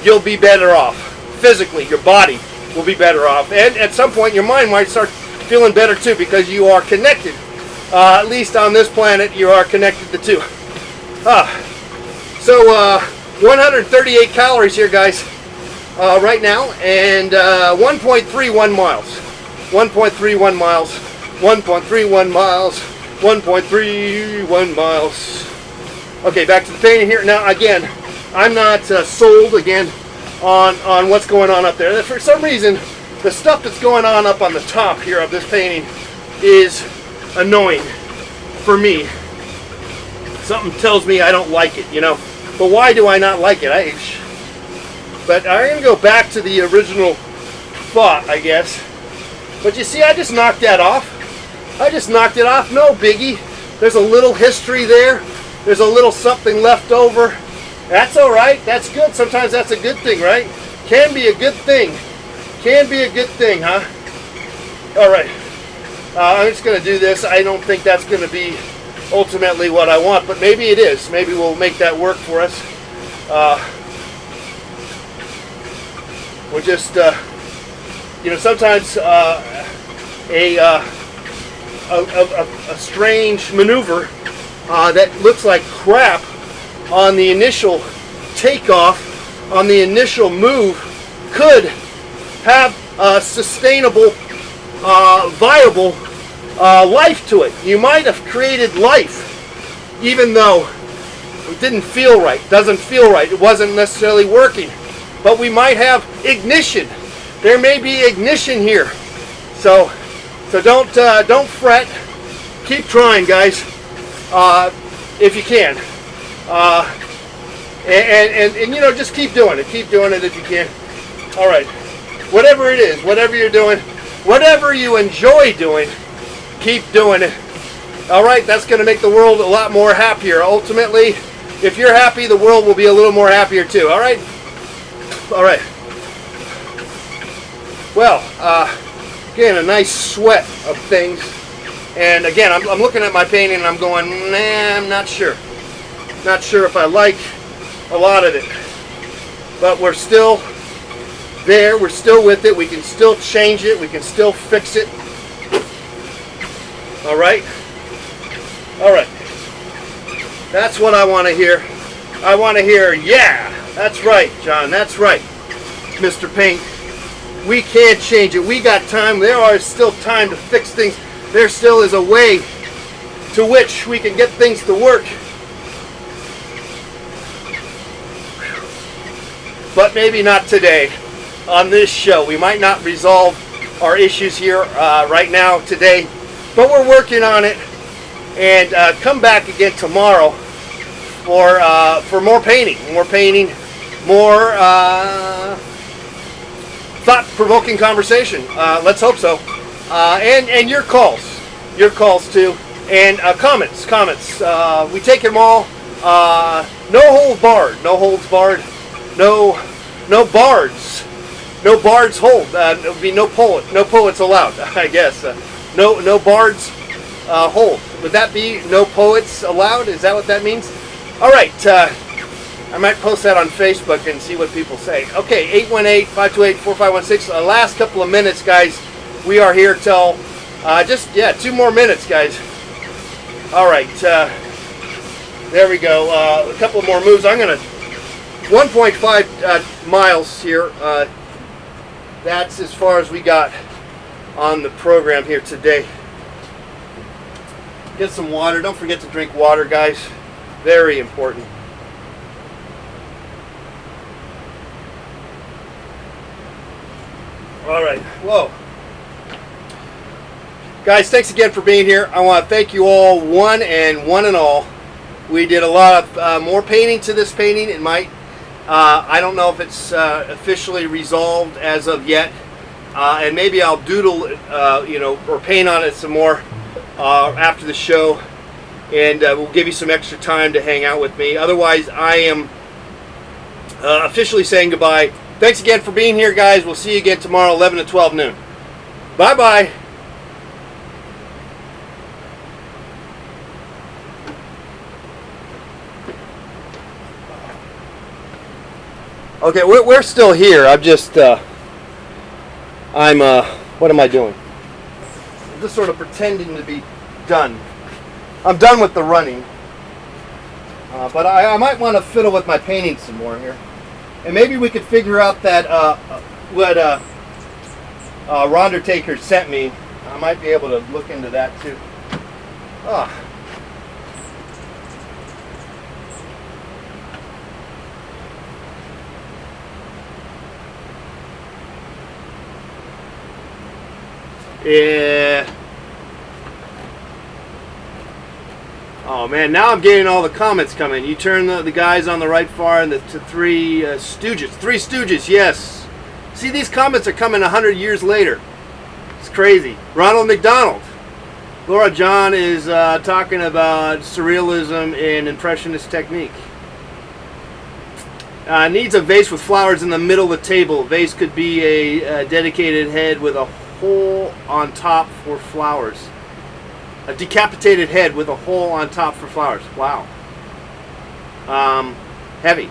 you'll be better off. Physically, your body will be better off, and at some point your mind might start feeling better too, because you are connected. At least on this planet, you are connected to two. So 138 calories here, guys, right now, and 1.31 miles. 1.31 miles. 1.31 miles. 1.31 miles. Okay, back to the painting here. Now, again, I'm not sold again on what's going on up there. For some reason, the stuff that's going on up on the top here of this painting is annoying for me. Something tells me I don't like it, you know. But why do I not like it? But I'm going to go back to the original thought, I guess. But you see, I just knocked that off. I just knocked it off. No biggie. There's a little history there. There's a little something left over. That's all right. That's good. Sometimes that's a good thing, right? Can be a good thing. Can be a good thing, huh? All right. I'm just going to do this. I don't think that's going to be ultimately what I want, but maybe it is. Maybe we'll make that work for us. We'll just, sometimes a strange maneuver that looks like crap on the initial takeoff, on the initial move, could have a sustainable, viable life to it. You might have created life, even though it didn't feel right, doesn't feel right, it wasn't necessarily working. But we might have ignition. There may be ignition here. So don't fret. Keep trying, guys, if you can. And you know, just keep doing it. Keep doing it if you can. All right. Whatever it is, whatever you're doing, whatever you enjoy doing, keep doing it. All right. That's going to make the world a lot more happier. Ultimately, if you're happy, the world will be a little more happier too. All right. All right. Well, again, a nice sweat of things. And again, I'm looking at my painting and I'm going, nah, I'm not sure. Not sure if I like a lot of it. But we're still there. We're still with it. We can still change it. We can still fix it. All right? All right. That's what I want to hear. I want to hear, yeah, that's right, John. That's right, Mr. Paint. We can't change it. We got time. There is still time to fix things. There still is a way to which we can get things to work. But maybe not today on this show. We might not resolve our issues here right now today, but we're working on it. And come back again tomorrow for more painting, more thought-provoking conversation. Let's hope so. And your calls too, and comments. We take them all. No holds barred. No bards hold. There would be no poets allowed. I guess. No bards hold. Would that be no poets allowed? Is that what that means? All right. I might post that on Facebook and see what people say. Okay, 818-528-4516. Last couple of minutes, guys. We are here till just 2 more minutes, guys. All right, there we go. A couple of more moves. I'm gonna 1.5 miles here. That's as far as we got on the program here today. Get some water. Don't forget to drink water, guys. Very important. All right. Whoa. Guys, thanks again for being here. I want to thank you all, one and all. We did a lot of more painting to this painting. It might, I don't know if it's officially resolved as of yet. And maybe I'll doodle, or paint on it some more after the show. And we'll give you some extra time to hang out with me. Otherwise, I am officially saying goodbye. Thanks again for being here, guys. We'll see you again tomorrow, 11 to 12 noon. Bye-bye. Okay, we're still here. I'm just, what am I doing? I'm just sort of pretending to be done. I'm done with the running. But I might want to fiddle with my painting some more here. And maybe we could figure out that what Rhonda Taker sent me. I might be able to look into that too. Yeah. Oh man, now I'm getting all the comments coming. You turn the guys on the right far and to Three Stooges. Three Stooges, yes. See, these comments are coming 100 years later. It's crazy. Ronald McDonald. Laura John is talking about surrealism and impressionist technique. Needs a vase with flowers in the middle of the table. Vase could be a dedicated head with a hole on top for flowers. A decapitated head with a hole on top for flowers. Wow. Heavy.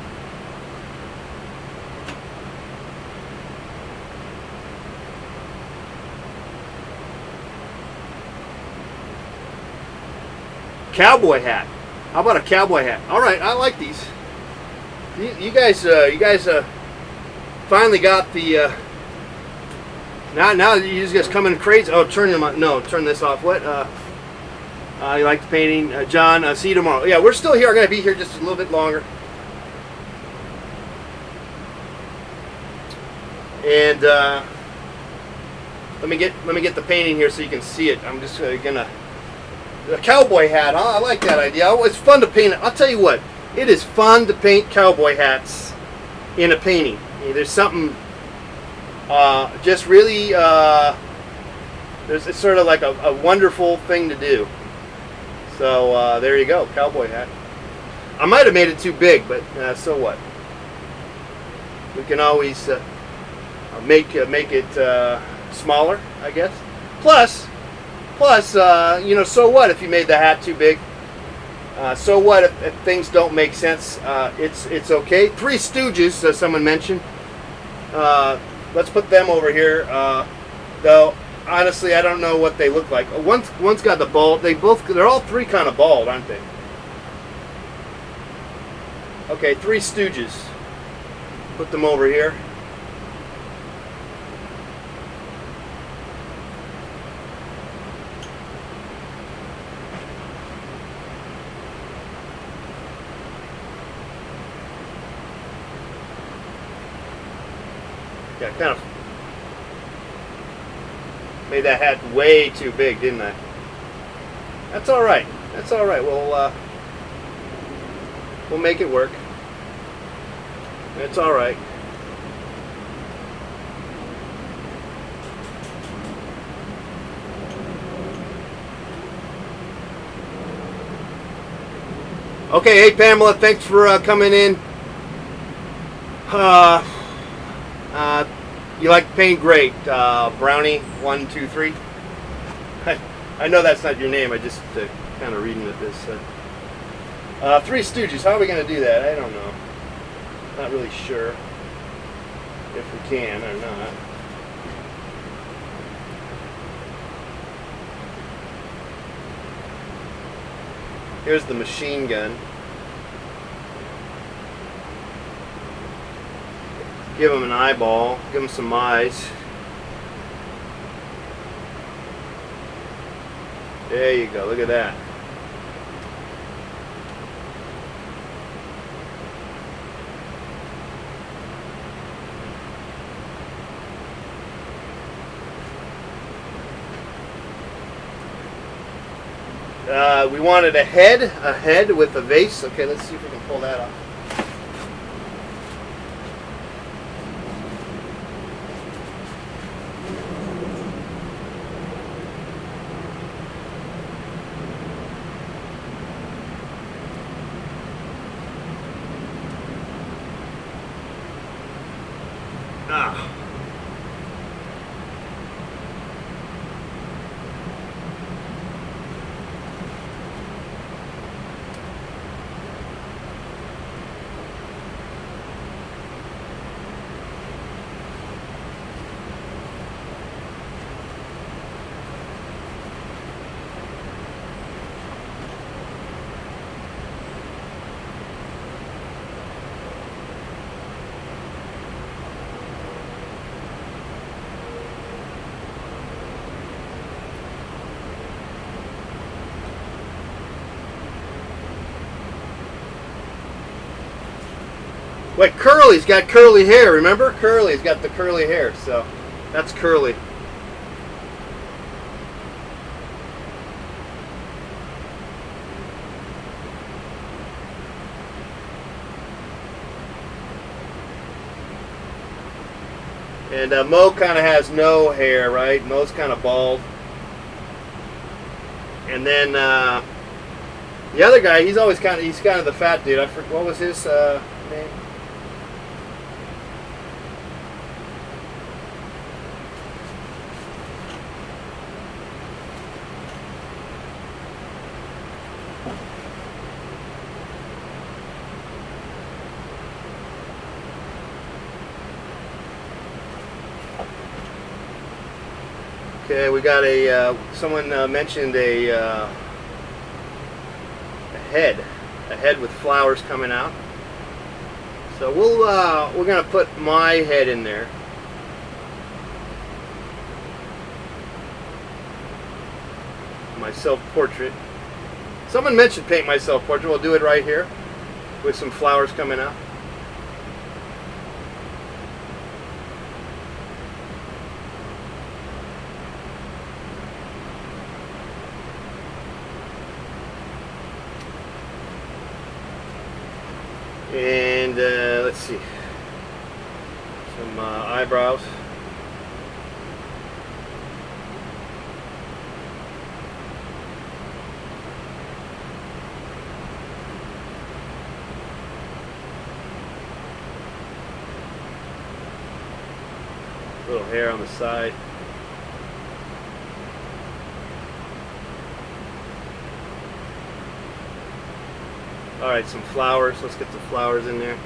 Cowboy hat. How about a cowboy hat? All right, I like these. You guys finally got the. Now you just coming crazy. Oh, turn them on. No, turn this off. What? You like the painting, John? See you tomorrow. Yeah, we're still here. I'm gonna be here just a little bit longer. And let me get the painting here so you can see it. I'm just gonna. A cowboy hat, huh? I like that idea. It's fun to paint it. I'll tell you what. It is fun to paint cowboy hats in a painting. There's something just really, it's sort of like a wonderful thing to do. So there you go, cowboy hat. I might have made it too big, but so what? We can always make it smaller, I guess. Plus, you know, so what if you made the hat too big? So what if things don't make sense? It's okay. Three Stooges, someone mentioned. Let's put them over here. Though honestly, I don't know what they look like. One's got the bald. They're all three kind of bald, aren't they? Okay, Three Stooges. Put them over here. Yeah, kind of made that hat way too big, didn't I? That's all right. That's all right. We'll make it work. It's all right. Okay, hey Pamela, thanks for coming in. You like to paint? Great. Brownie123. I know that's not your name. I just kind of reading at this. Three Stooges. How are we going to do that? I don't know. Not really sure if we can or not. Here's the machine gun. Give him an eyeball. Give him some eyes. There you go. Look at that. We wanted a head with a vase. Okay, let's see if we can pull that off. Wait, Curly's got curly hair, remember? Curly's got the curly hair, so that's Curly. And Mo kind of has no hair, right? Mo's kind of bald. And then the other guy, he's kind of the fat dude. I forget, what was his name? Okay, we got someone mentioned a head with flowers coming out. So we're gonna put my head in there. My self-portrait. Someone mentioned paint my self-portrait. We'll do it right here with some flowers coming out. And let's see, some eyebrows. Little hair on the side. All right, some flowers. Let's get the flowers in there.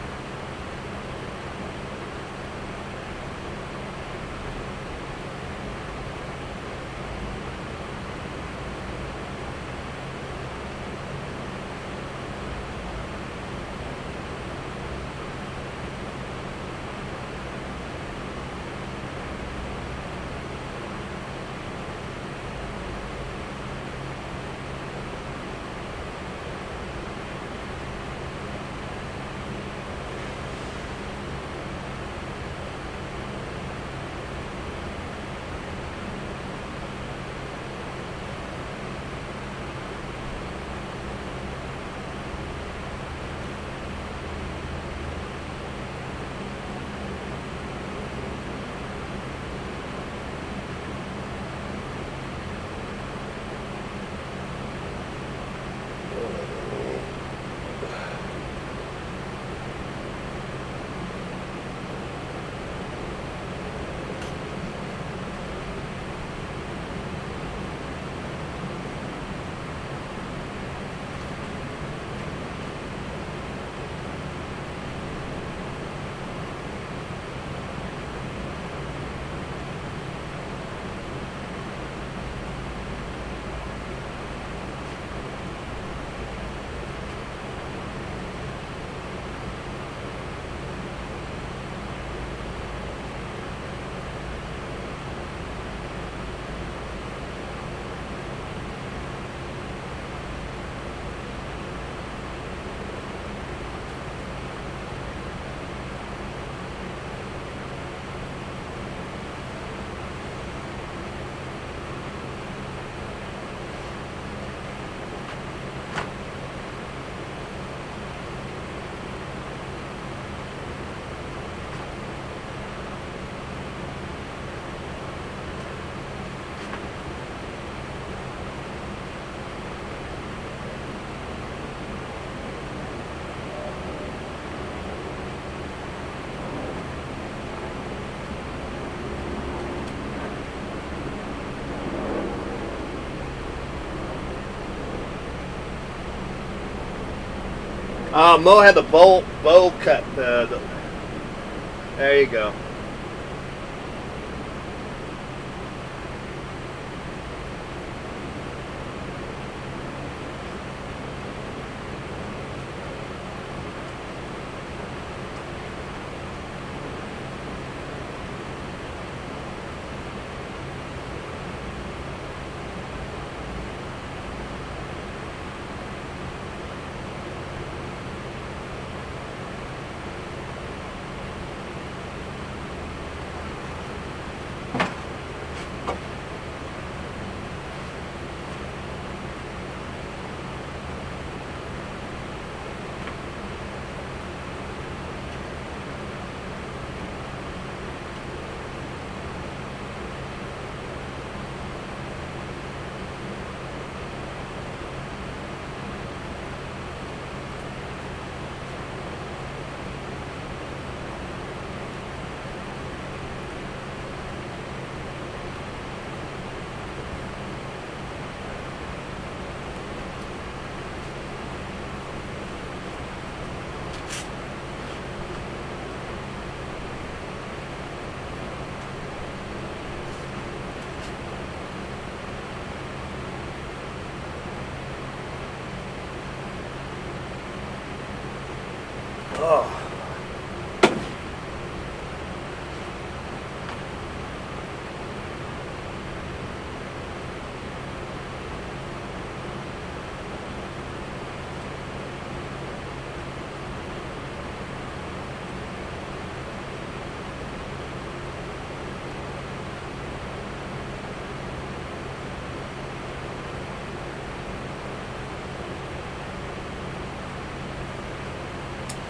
Mo had the bowl cut. There you go. Oh.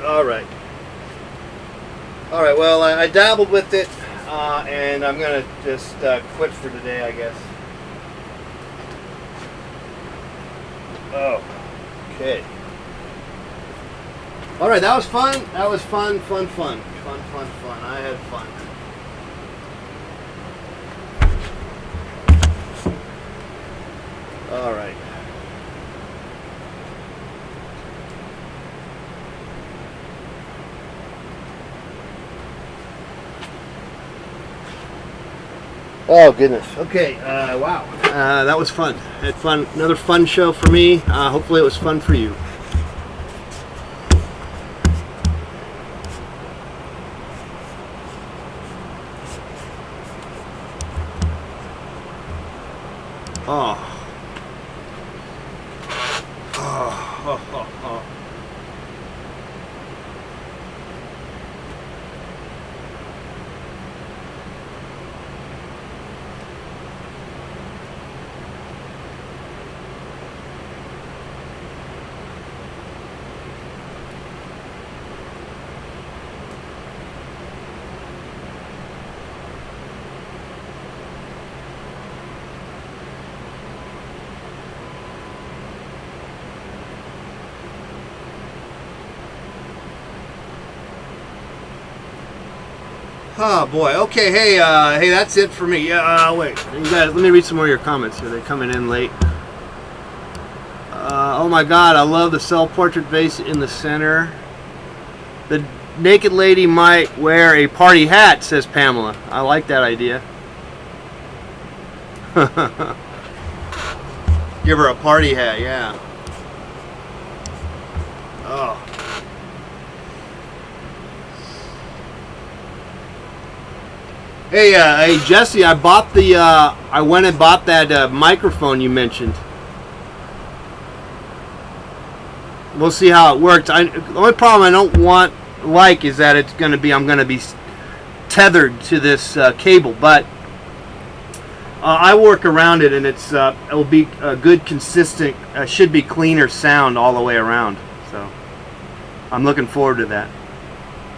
All right. All right. Well, I dabbled with it, and I'm gonna just quit for today, I guess. Oh. Okay. All right. That was fun. That was fun. Fun. I had fun. All right. Oh goodness. Okay. Wow. That was fun. Had fun. Another fun show for me. Hopefully, it was fun for you. Oh. Oh. Oh boy. Okay. Hey. Hey. That's it for me. Yeah. Wait. You guys, let me read some more of your comments here. They're coming in late. Oh my God! I love the self-portrait vase in the center. The naked lady might wear a party hat, says Pamela. I like that idea. Give her a party hat. Yeah. Oh. Hey, Jesse, I bought the, I went and bought that microphone you mentioned. We'll see how it works. The only problem I don't like is that I'm going to be tethered to this cable, but I work around it, and it'll be a good, consistent, should be cleaner sound all the way around. So I'm looking forward to that.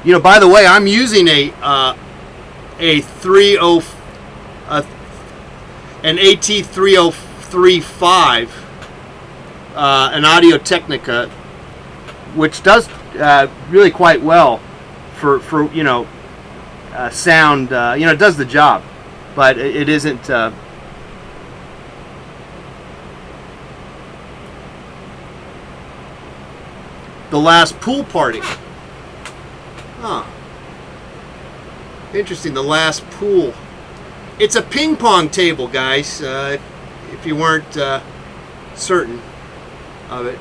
You know, by the way, I'm using an AT3035, an Audio Technica, which does really quite well for sound. It does the job, but it isn't. The last pool party. Huh. Interesting, the last pool. It's a ping pong table, guys, if you weren't certain of it.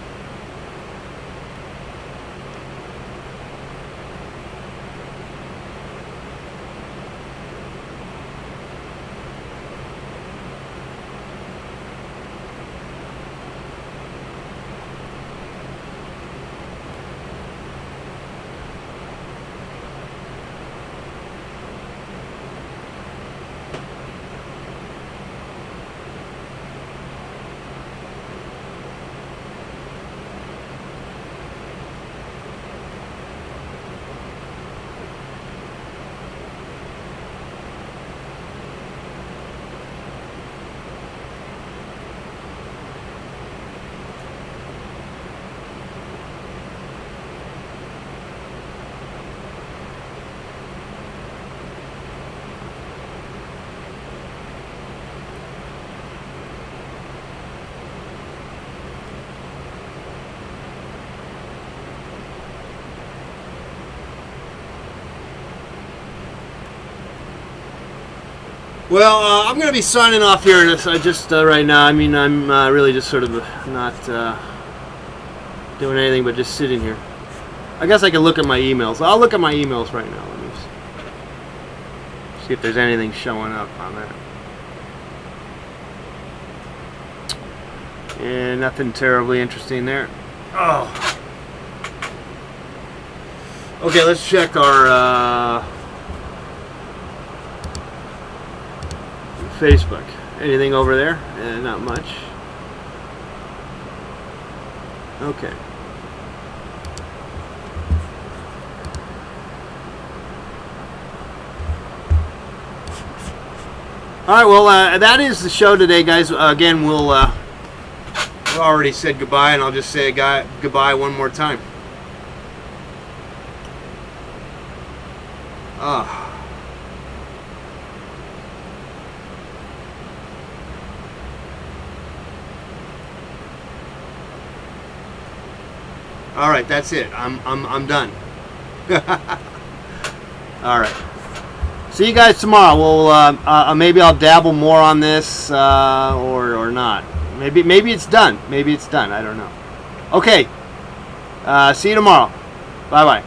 Well, I'm going to be signing off here right now. I mean, I'm really just sort of not doing anything but just sitting here. I guess I can look at my emails. I'll look at my emails right now. Let me see if there's anything showing up on that. Yeah, nothing terribly interesting there. Oh. Okay, let's check our Facebook. Anything over there? Not much. Okay. All right, well, that is the show today, guys. Again, we already said goodbye, and I'll just say goodbye one more time. All right, that's it. I'm done. All right. See you guys tomorrow. We'll maybe I'll dabble more on this or not. Maybe it's done. Maybe it's done. I don't know. Okay. See you tomorrow. Bye bye.